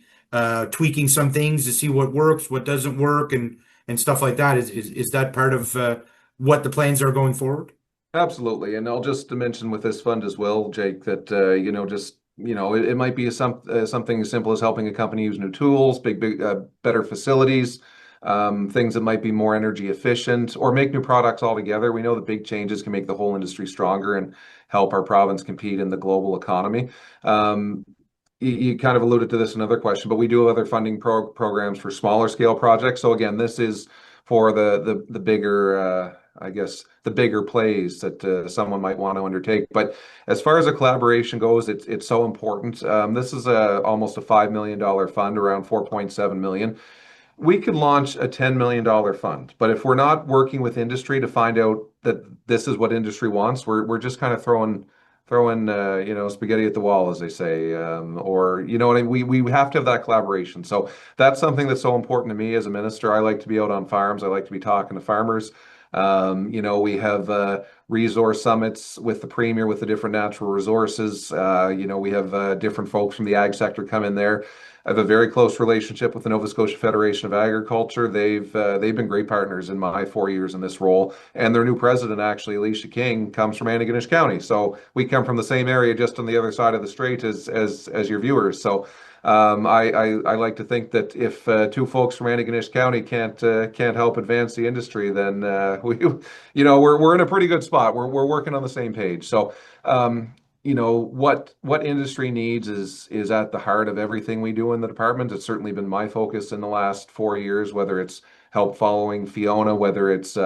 tweaking some things to see what works, what doesn't work, and stuff like that. Is that part of what the plans are going forward? Absolutely, and I'll just mention with this fund as well, Jake, that it might be something as simple as helping a company use new tools, better facilities, things that might be more energy efficient, or make new products altogether. We know that big changes can make the whole industry stronger and help our province compete in the global economy. You kind of alluded to this in another question, but we do have other funding programs for smaller scale projects. So again, this is for the bigger, I guess, the bigger plays that someone might want to undertake. But as far as a collaboration goes, it's so important. This is almost a $5 million fund, around 4.7 million. We could launch a $10 million fund, but if we're not working with industry to find out that this is what industry wants, we're just kind of throwing spaghetti at the wall, as they say, or what I mean. We have to have that collaboration. So that's something that's so important to me as a minister. I like to be out on farms. I like to be talking to farmers. We have resource summits with the premier, with the different natural resources. We have different folks from the ag sector come in there. I have a very close relationship with the Nova Scotia Federation of Agriculture. They've been great partners in my 4 years in this role, and their new president, actually, Alicia King, comes from Antigonish County. So we come from the same area, just on the other side of the strait as your viewers. So I like to think that if two folks from Antigonish County can't help advance the industry, then we're in a pretty good spot. We're working on the same page. So what industry needs is at the heart of everything we do in the department. It's certainly been my focus in the last 4 years, whether it's help following Fiona, whether it's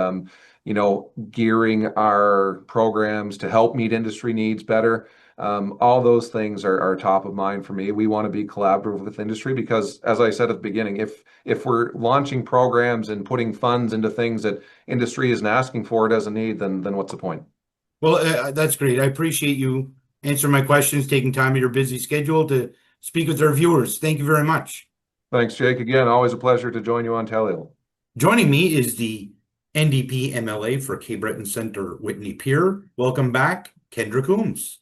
gearing our programs to help meet industry needs better. All those things are top of mind for me. We want to be collaborative with industry because, as I said at the beginning, if we're launching programs and putting funds into things that industry isn't asking for, doesn't need, then what's the point? Well, that's great. I appreciate you answering my questions, taking time of your busy schedule to speak with our viewers. Thank you very much. Thanks, Jake. Again, always a pleasure to join you on Tellil. Joining me is the NDP MLA for Cape Breton Centre, Whitney Pier. Welcome back, Kendra Coombs.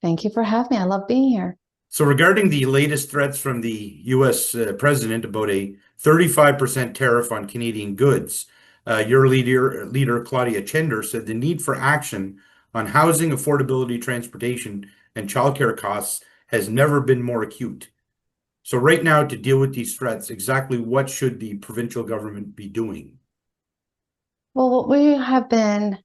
Thank you for having me. I love being here. So regarding the latest threats from the U.S. President about a 35% tariff on Canadian goods, your leader Claudia Chender said the need for action on housing, affordability, transportation, and childcare costs has never been more acute. So right now, to deal with these threats, exactly what should the provincial government be doing? Well, what we have been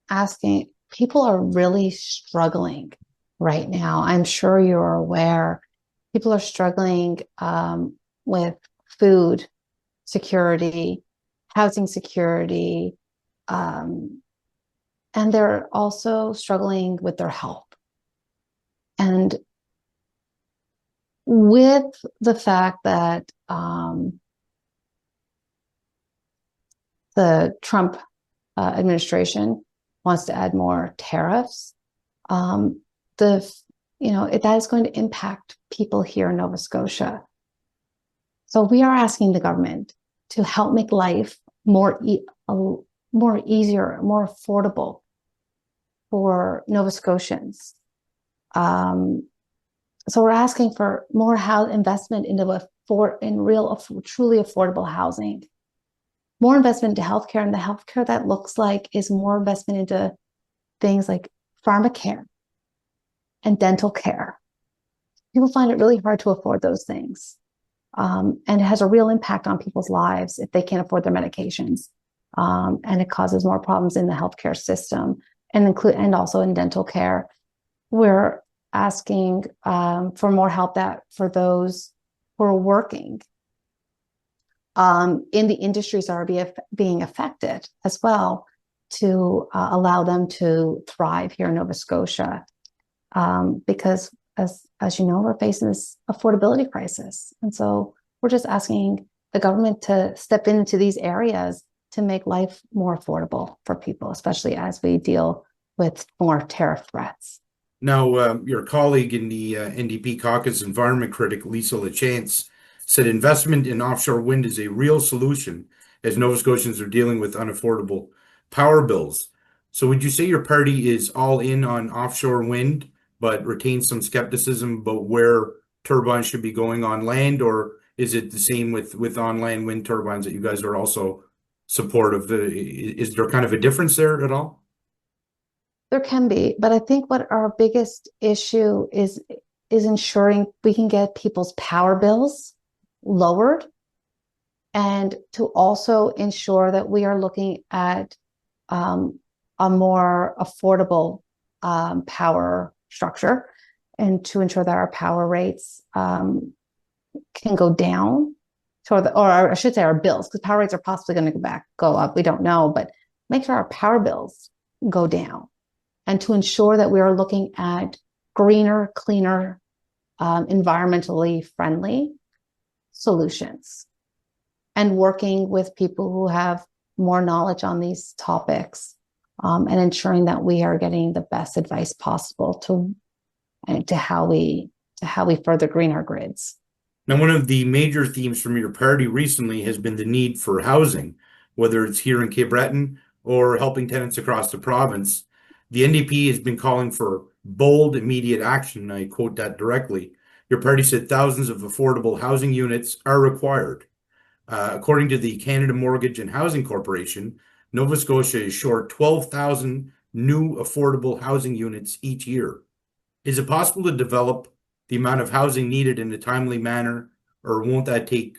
asking, people are really struggling right now. I'm sure you're aware. People are struggling with food security, housing security, and they're also struggling with their health. And with the fact that the Trump administration wants to add more tariffs, that is going to impact people here in Nova Scotia. So we are asking the government to help make life more easier, more affordable for Nova Scotians. So we're asking for more investment into truly affordable housing, more investment into healthcare, and the healthcare that looks like is more investment into things like pharmacare and dental care. People find it really hard to afford those things. And it has a real impact on people's lives if they can't afford their medications. And it causes more problems in the healthcare system and also in dental care. We're asking for more help for those who are working in the industries that are being affected as well, to allow them to thrive here in Nova Scotia. Because as you know, we're facing this affordability crisis. And so we're just asking the government to step into these areas to make life more affordable for people, especially as we deal with more tariff threats. Now, your colleague in the NDP caucus, environment critic Lisa LaChance, said investment in offshore wind is a real solution as Nova Scotians are dealing with unaffordable power bills. So would you say your party is all in on offshore wind, but retains some skepticism about where turbines should be going on land, or is it the same with on-land wind turbines that you guys are also supportive? Is there kind of a difference there at all? There can be, but I think what our biggest issue is ensuring we can get people's power bills lowered, and to also ensure that we are looking at a more affordable power structure, and to ensure that our power rates can go down, or I should say our bills, because power rates are possibly going to go up. We don't know, but make sure our power bills go down, and to ensure that we are looking at greener, cleaner, environmentally friendly solutions, and working with people who have more knowledge on these topics, and ensuring that we are getting the best advice possible to how we further green our grids. Now, one of the major themes from your party recently has been the need for housing, whether it's here in Cape Breton or helping tenants across the province. The NDP has been calling for bold, immediate action, and I quote that directly. Your party said thousands of affordable housing units are required. According to the Canada Mortgage and Housing Corporation, Nova Scotia is short 12,000 new affordable housing units each year. Is it possible to develop the amount of housing needed in a timely manner, or won't that take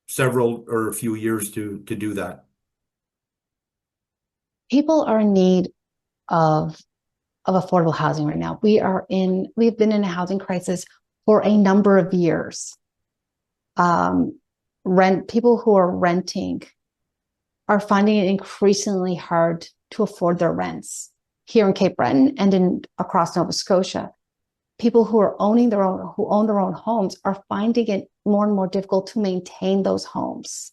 several or a few years to do that? People are in need of affordable housing right now. We've been in a housing crisis for a number of years. People who are renting are finding it increasingly hard to afford their rents here in Cape Breton and across Nova Scotia. People who own their own homes are finding it more and more difficult to maintain those homes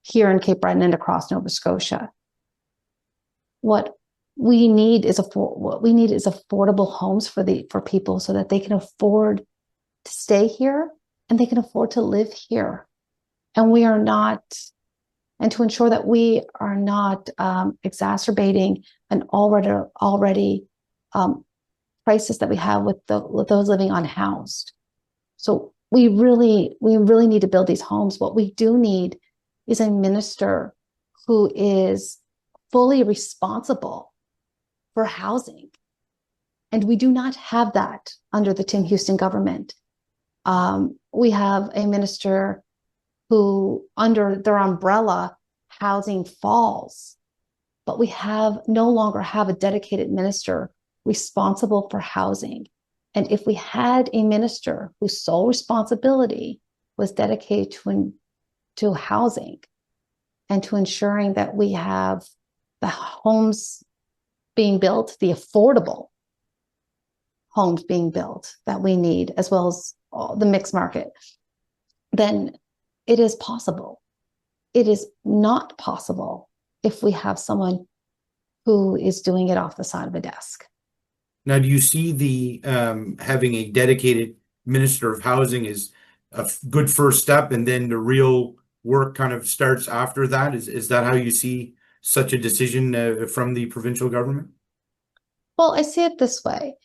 here in Cape Breton and across Nova Scotia. What we need is affordable homes for people, so that they can afford to stay here and they can afford to live here. And to ensure that we are not exacerbating an already crisis that we have with those living unhoused. So we really need to build these homes. What we do need is a minister who is fully responsible for housing. And we do not have that under the Tim Houston government. We have a minister who, under their umbrella, housing falls, but we no longer have a dedicated minister responsible for housing. And if we had a minister whose sole responsibility was dedicated to housing and to ensuring that we have the homes being built, the affordable homes being built that we need, as well as the mixed market, then it is possible. It is not possible if we have someone who is doing it off the side of a desk. Now, do you see the having a dedicated minister of housing is a good first step, and then the real work kind of starts after that? Is that how you see such a decision from the provincial government? Well, I see it this way.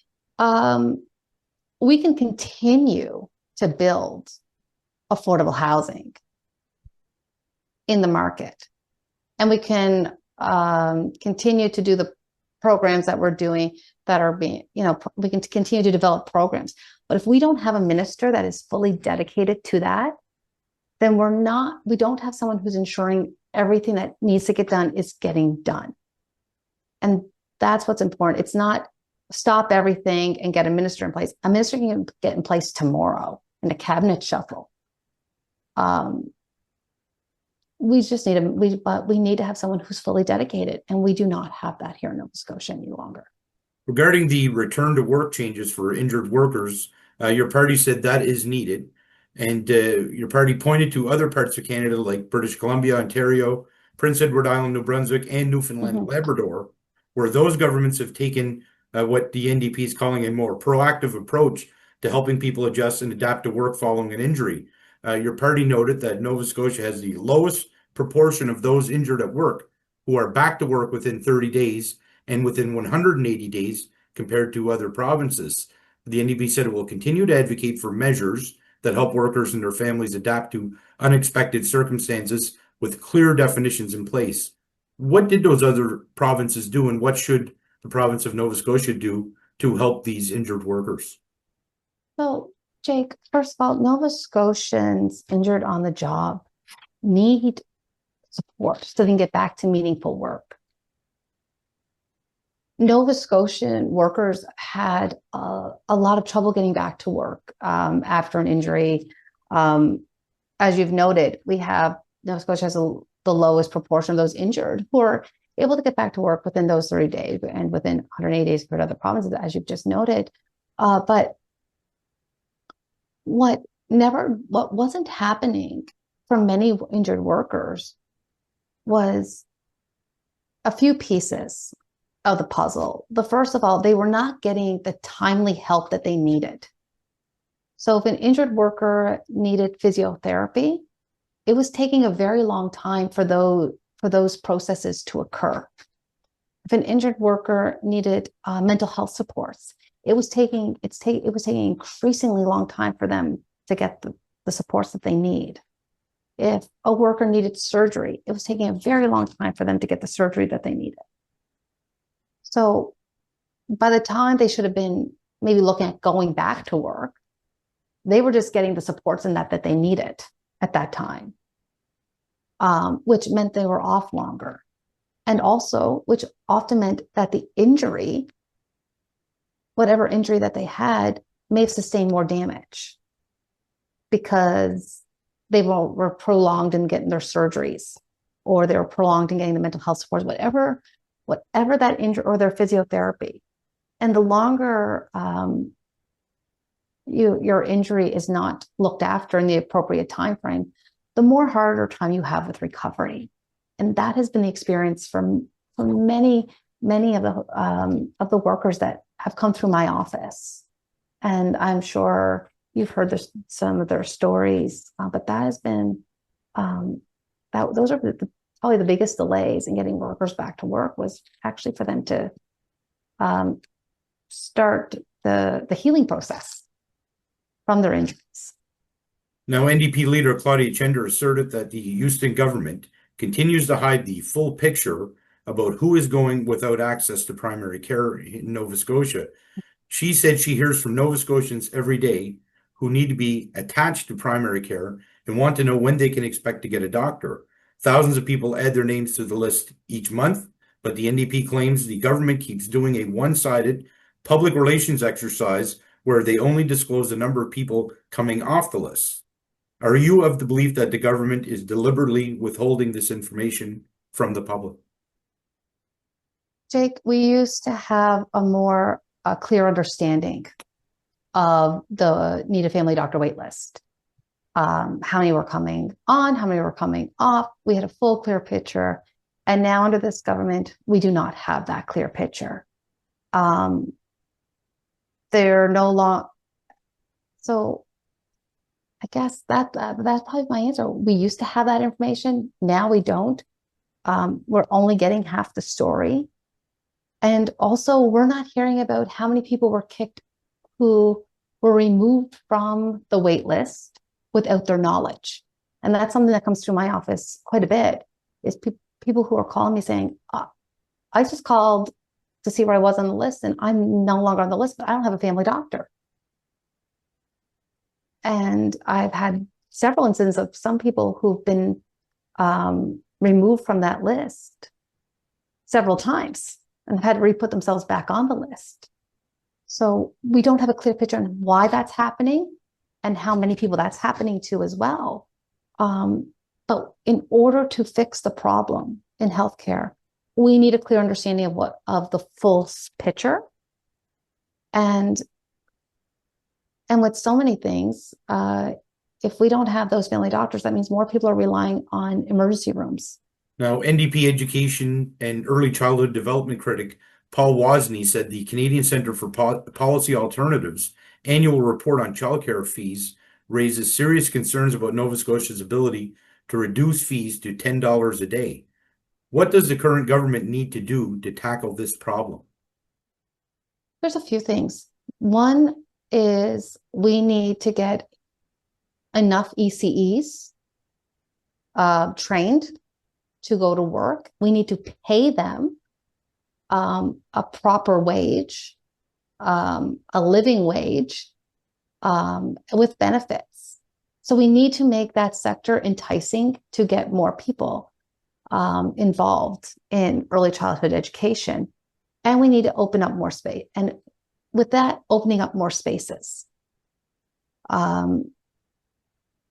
We can continue to build affordable housing in the market, and we can continue to do the programs that we're doing that are being, we can continue to develop programs. But if we don't have a minister that is fully dedicated to that, then we don't have someone who's ensuring everything that needs to get done is getting done. And that's what's important. It's not stop everything and get a minister in place. A minister can get in place tomorrow in a cabinet shuffle. We just need we need to have someone who's fully dedicated, and we do not have that here in Nova Scotia any longer. Regarding the return to work changes for injured workers, your party said that is needed, and your party pointed to other parts of Canada like British Columbia, Ontario, Prince Edward Island, New Brunswick, and Newfoundland and Labrador, where those governments have taken what the NDP is calling a more proactive approach to helping people adjust and adapt to work following an injury. Your party noted that Nova Scotia has the lowest proportion of those injured at work who are back to work within 30 days and within 180 days compared to other provinces. The NDP said it will continue to advocate for measures that help workers and their families adapt to unexpected circumstances with clear definitions in place. What did those other provinces do, and what should the province of Nova Scotia do to help these injured workers? So, Jake, first of all, Nova Scotians injured on the job need support so they can get back to meaningful work. Nova Scotian workers had a lot of trouble getting back to work after an injury. As you've noted, Nova Scotia has the lowest proportion of those injured who are able to get back to work within those 30 days and within 180 days for other provinces, as you've just noted. But what wasn't happening for many injured workers was a few pieces of the puzzle. The first of all, they were not getting the timely help that they needed. So if an injured worker needed physiotherapy, it was taking a very long time for those processes to occur. If an injured worker needed mental health supports, it was taking increasingly long time for them to get the supports that they need. If a worker needed surgery, it was taking a very long time for them to get the surgery that they needed. So by the time they should have been maybe looking at going back to work, they were just getting the supports in that they needed at that time, which meant they were off longer. And also, which often meant that the injury, whatever injury that they had, may have sustained more damage because they were prolonged in getting their surgeries, or they were prolonged in getting the mental health supports, whatever that injury, or their physiotherapy. And the longer your injury is not looked after in the appropriate time frame, the more harder time you have with recovery. And that has been the experience from many of the workers that have come through my office. And I'm sure you've heard some of their stories, but that has been those are probably the biggest delays in getting workers back to work, was actually for them to start the healing process from their injuries. Now, NDP leader Claudia Chender asserted that the Houston government continues to hide the full picture about who is going without access to primary care in Nova Scotia. She said she hears from Nova Scotians every day who need to be attached to primary care and want to know when they can expect to get a doctor. Thousands of people add their names to the list each month, but the NDP claims the government keeps doing a one-sided public relations exercise where they only disclose the number of people coming off the list. Are you of the belief that the government is deliberately withholding this information from the public? Jake, we used to have a more clear understanding of the need a family doctor wait list. How many were coming on, how many were coming off. We had a full, clear picture. And now under this government, we do not have that clear picture. They're no longer. So I guess that's probably my answer. We used to have that information. Now we don't. We're only getting half the story. And also, we're not hearing about how many people were kicked who were removed from the wait list without their knowledge. And that's something that comes through my office quite a bit, is people who are calling me saying, I just called to see where I was on the list and I'm no longer on the list, but I don't have a family doctor. And I've had several instances of some people who've been removed from that list several times and had to re-put themselves back on the list. So we don't have a clear picture on why that's happening and how many people that's happening to as well. But in order to fix the problem in healthcare, we need a clear understanding of the full picture. And with so many things, if we don't have those family doctors, that means more people are relying on emergency rooms. Now, NDP education and early childhood development critic Paul Wozni said the Canadian Centre for Policy Alternatives annual report on childcare fees raises serious concerns about Nova Scotia's ability to reduce fees to $10 a day. What does the current government need to do to tackle this problem? There's a few things. One is we need to get enough ECEs trained to go to work. We need to pay them a proper wage, a living wage, with benefits. So we need to make that sector enticing to get more people involved in early childhood education. And we need to open up more space. And with that, opening up more spaces.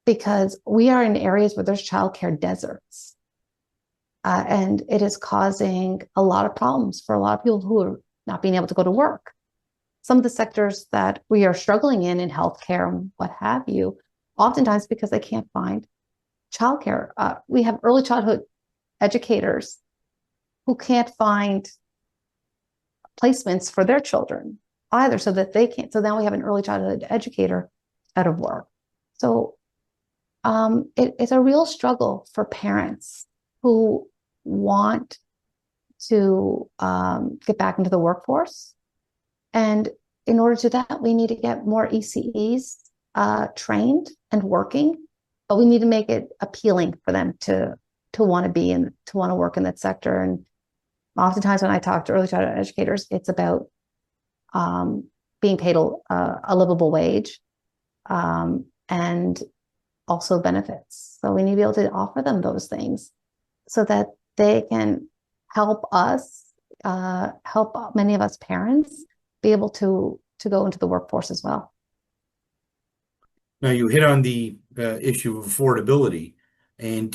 Because we are in areas where there's childcare deserts. And it is causing a lot of problems for a lot of people who are not being able to go to work. Some of the sectors that we are struggling in healthcare and what have you, oftentimes because they can't find childcare. We have early childhood educators who can't find placements for their children either, so that they can't. So now we have an early childhood educator out of work. So it's a real struggle for parents who want to get back into the workforce. And in order to do that, we need to get more ECEs trained and working, but we need to make it appealing for them to want to be in, to want to work in that sector. And oftentimes when I talk to early childhood educators, it's about being paid a livable wage and also benefits. So we need to be able to offer them those things so that they can help us, help many of us parents be able to go into the workforce as well. Now, you hit on the issue of affordability, and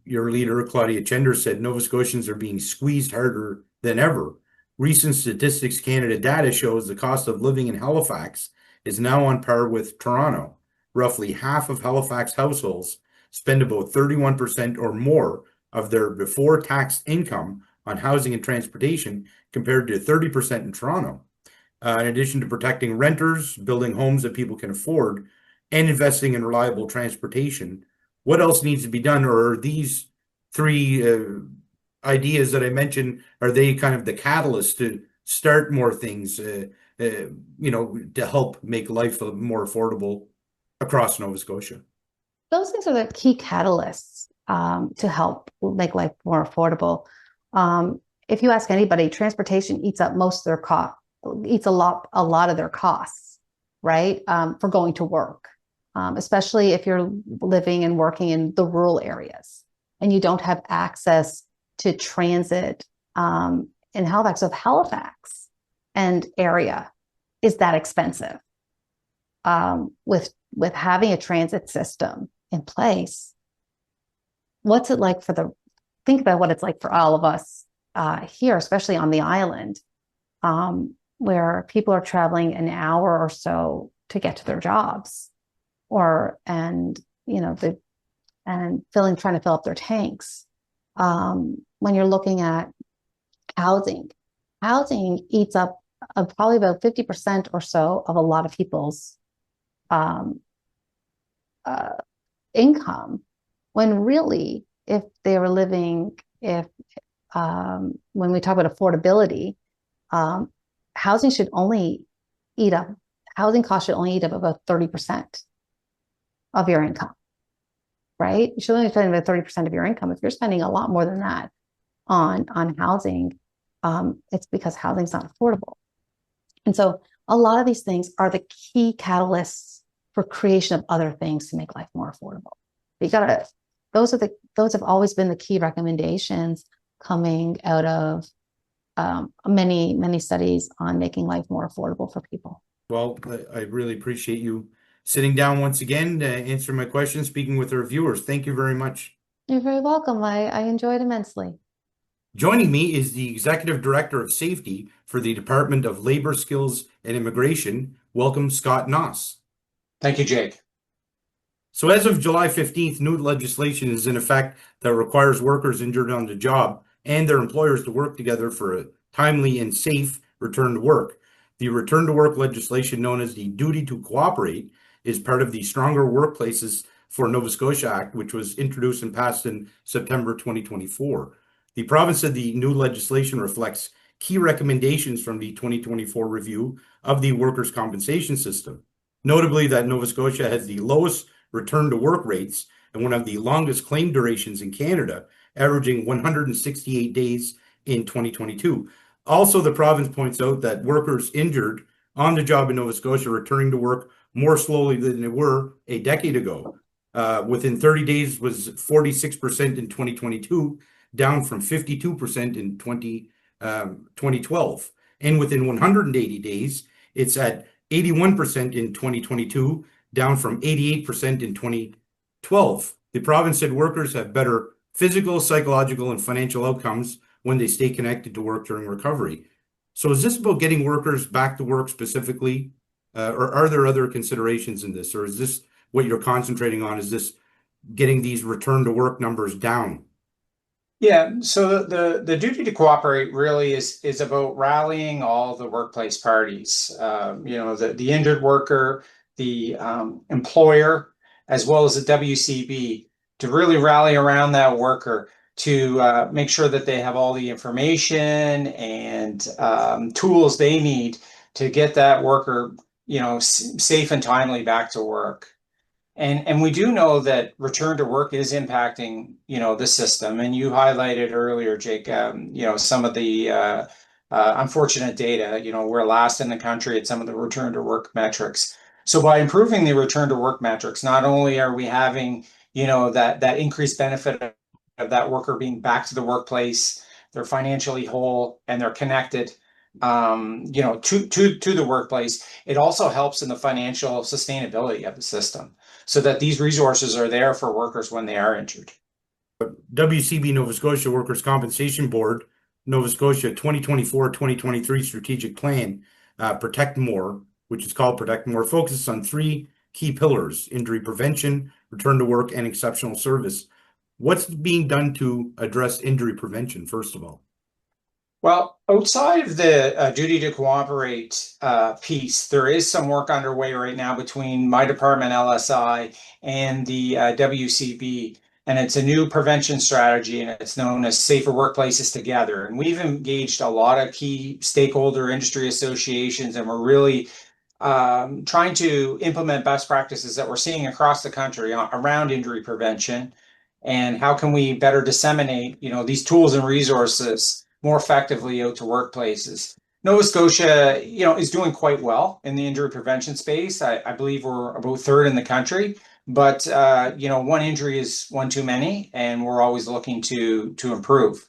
your leader, Claudia Chender, said Nova Scotians are being squeezed harder than ever. Recent Statistics Canada data shows the cost of living in Halifax is now on par with Toronto. Roughly half of Halifax households spend about 31% or more of their before-tax income on housing and transportation, compared to 30% in Toronto. In addition to protecting renters, building homes that people can afford, and investing in reliable transportation, what else needs to be done? Or are these three ideas that I mentioned, are they kind of the catalyst to start more things to help make life more affordable across Nova Scotia? Those things are the key catalysts to help make life more affordable. If you ask anybody, transportation eats up most of their cost, eats a lot of their costs, right? For going to work, especially if you're living and working in the rural areas and you don't have access to transit in Halifax. So if Halifax and area is that expensive, with having a transit system in place, what's it like think about what it's like for all of us here, especially on the island, where people are traveling an hour or so to get to their jobs, and trying to fill up their tanks. When you're looking at housing eats up probably about 50% or so of a lot of people's income, when really, if they were living, when we talk about affordability, housing costs should only eat up about 30% of your income, right? You should only spend about 30% of your income. If you're spending a lot more than that on housing, it's because housing's not affordable. And so a lot of these things are the key catalysts for creation of other things to make life more affordable. Those have always been the key recommendations coming out of many studies on making life more affordable for people. Well, I really appreciate you sitting down once again to answer my questions, speaking with our viewers. Thank you very much. You're very welcome. I enjoyed immensely. Joining me is the Executive Director of Safety for the Department of Labor, Skills and Immigration. Welcome, Scott Noss. Thank you, Jake. So as of July 15th, new legislation is in effect that requires workers injured on the job and their employers to work together for a timely and safe return to work. The return to work legislation, known as the Duty to Cooperate, is part of the Stronger Workplaces for Nova Scotia Act, which was introduced and passed in September 2024. The province said the new legislation reflects key recommendations from the 2024 review of the workers' compensation system. Notably, that Nova Scotia has the lowest return to work rates and one of the longest claim durations in Canada, averaging 168 days in 2022. Also, the province points out that workers injured on the job in Nova Scotia returning to work more slowly than they were a decade ago. Within 30 days was 46% in 2022, down from 52% in 2012. And within 180 days, it's at 81% in 2022, down from 88% in 2012. The province said workers have better physical, psychological, and financial outcomes when they stay connected to work during recovery. So is this about getting workers back to work specifically, or are there other considerations in this, or is this what you're concentrating on? Is this getting these return to work numbers down? Yeah, so the duty to cooperate really is about rallying all the workplace parties, the injured worker, the employer, as well as the WCB, to really rally around that worker to make sure that they have all the information and tools they need to get that worker, safe and timely back to work. And we do know that return to work is impacting, the system. And you highlighted earlier, Jake, some of the unfortunate data. We're last in the country at some of the return to work metrics. So by improving the return to work metrics, not only are we having, that increased benefit of that worker being back to the workplace, they're financially whole and they're connected, to the workplace. It also helps in the financial sustainability of the system, so that these resources are there for workers when they are injured. WCB Nova Scotia Workers' Compensation Board, Nova Scotia 2024-2023 Strategic Plan, Protect More, which is called Protect More, focuses on three key pillars: injury prevention, return to work, and exceptional service. What's being done to address injury prevention, first of all? Well, outside of the duty to cooperate piece, there is some work underway right now between my department, LSI, and the WCB. and it's a new prevention strategy, and it's known as Safer Workplaces Together. And we've engaged a lot of key stakeholder industry associations, and we're really trying to implement best practices that we're seeing across the country around injury prevention, and how can we better disseminate, these tools and resources more effectively out to workplaces. Nova Scotia, is doing quite well in the injury prevention space. I believe we're about third in the country, but one injury is one too many, and we're always looking to improve.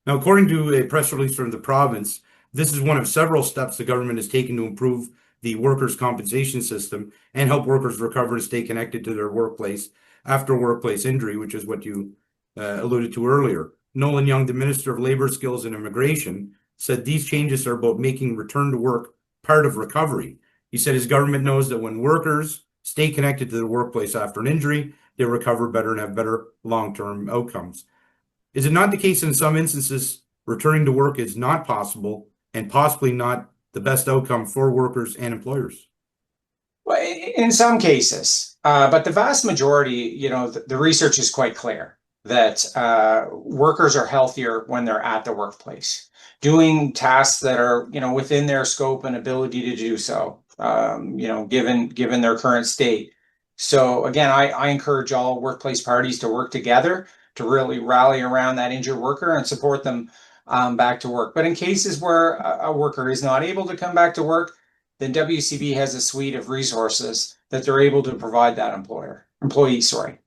Now, according to a press release from the province, this is one of several steps the government has taken to improve the workers' compensation system and help workers recover and stay connected to their workplace after workplace injury, which is what you alluded to earlier. Nolan Young, the Minister of Labour, Skills and Immigration, said these changes are about making return to work part of recovery. He said his government knows that when workers stay connected to the workplace after an injury, they recover better and have better long-term outcomes. Is it not the case in some instances returning to work is not possible and possibly not the best outcome for workers and employers? Well, in some cases, but the vast majority, the research is quite clear that workers are healthier when they're at the workplace, doing tasks that are, within their scope and ability to do so, given their current state. So again, I encourage all workplace parties to work together to really rally around that injured worker and support them back to work. But in cases where a worker is not able to come back to work, then WCB has a suite of resources that they're able to provide that employee.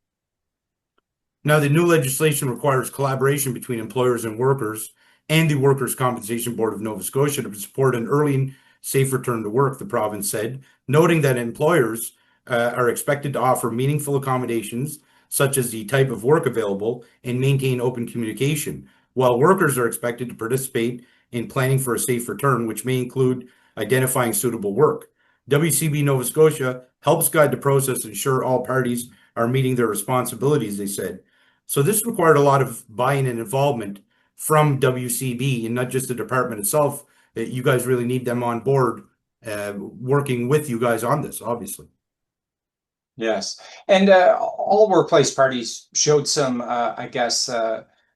Now, the new legislation requires collaboration between employers and workers and the Workers' Compensation Board of Nova Scotia to support an early and safe return to work, the province said, noting that employers are expected to offer meaningful accommodations, such as the type of work available, and maintain open communication, while workers are expected to participate in planning for a safe return, which may include identifying suitable work. WCB Nova Scotia helps guide the process and ensure all parties are meeting their responsibilities, they said. So this required a lot of buy-in and involvement from WCB and not just the department itself. You guys really need them on board, working with you guys on this, obviously. Yes, and all workplace parties showed some,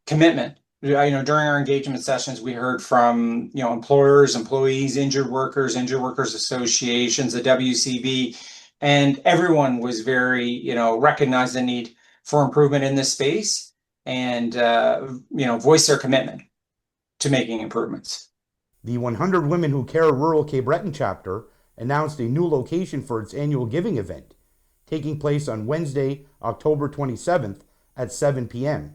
commitment. During our engagement sessions, we heard from employers, employees, injured workers associations, the WCB, and everyone was very recognized the need for improvement in this space, and voiced their commitment to making improvements. The 100 Women Who Care Rural Cape Breton chapter announced a new location for its annual giving event, taking place on Wednesday, October 27th at 7 p.m.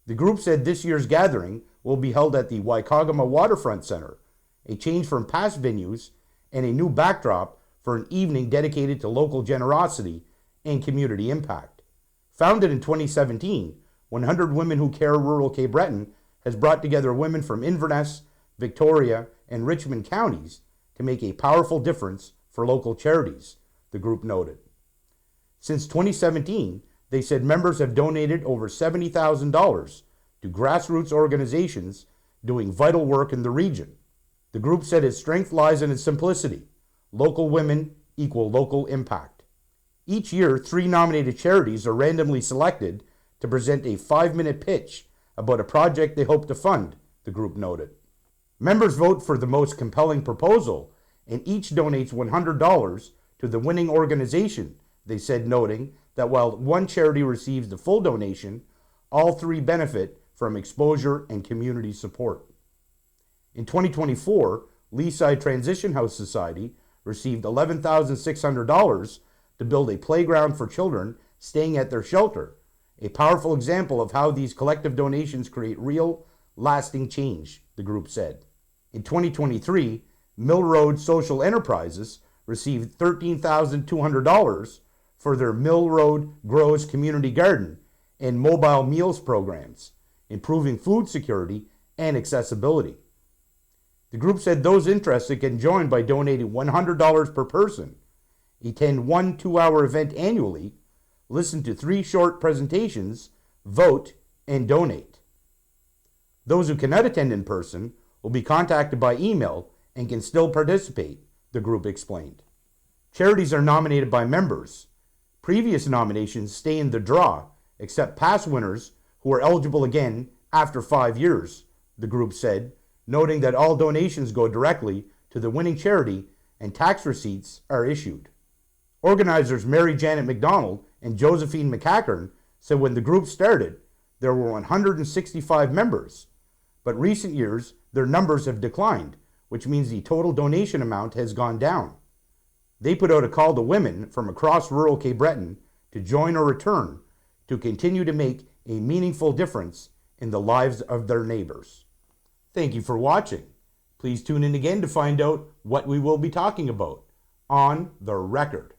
The group said this year's gathering will be held at the Waikagama Waterfront Center, a change from past venues and a new backdrop for an evening dedicated to local generosity and community impact. Founded in 2017, 100 Women Who Care Rural Cape Breton has brought together women from Inverness, Victoria, and Richmond counties to make a powerful difference for local charities, the group noted. Since 2017, they said members have donated over $70,000 to grassroots organizations doing vital work in the region. The group said its strength lies in its simplicity. Local women equal local impact. Each year, 3 nominated charities are randomly selected to present a 5-minute pitch about a project they hope to fund, the group noted. Members vote for the most compelling proposal, and each donates $100 to the winning organization, they said, noting that while one charity receives the full donation, all 3 benefit from exposure and community support. In 2024, Leaside Transition House Society received $11,600 to build a playground for children staying at their shelter, a powerful example of how these collective donations create real, lasting change, the group said. In 2023, Mill Road Social Enterprises received $13,200 for their Mill Road Grows Community Garden and mobile meals programs, improving food security and accessibility. The group said those interested can join by donating $100 per person, attend 1 2-hour event annually, listen to 3 short presentations, vote, and donate. Those who cannot attend in person will be contacted by email and can still participate, the group explained. Charities are nominated by members. Previous nominations stay in the draw except past winners who are eligible again after 5 years, the group said, noting that all donations go directly to the winning charity and tax receipts are issued. Organizers Mary Janet McDonald and Josephine McCackern said when the group started, there were 165 members, but recent years their numbers have declined, which means the total donation amount has gone down. They put out a call to women from across rural Cape Breton to join or return to continue to make a meaningful difference in the lives of their neighbors. Thank you for watching. Please tune in again to find out what we will be talking about on The Record.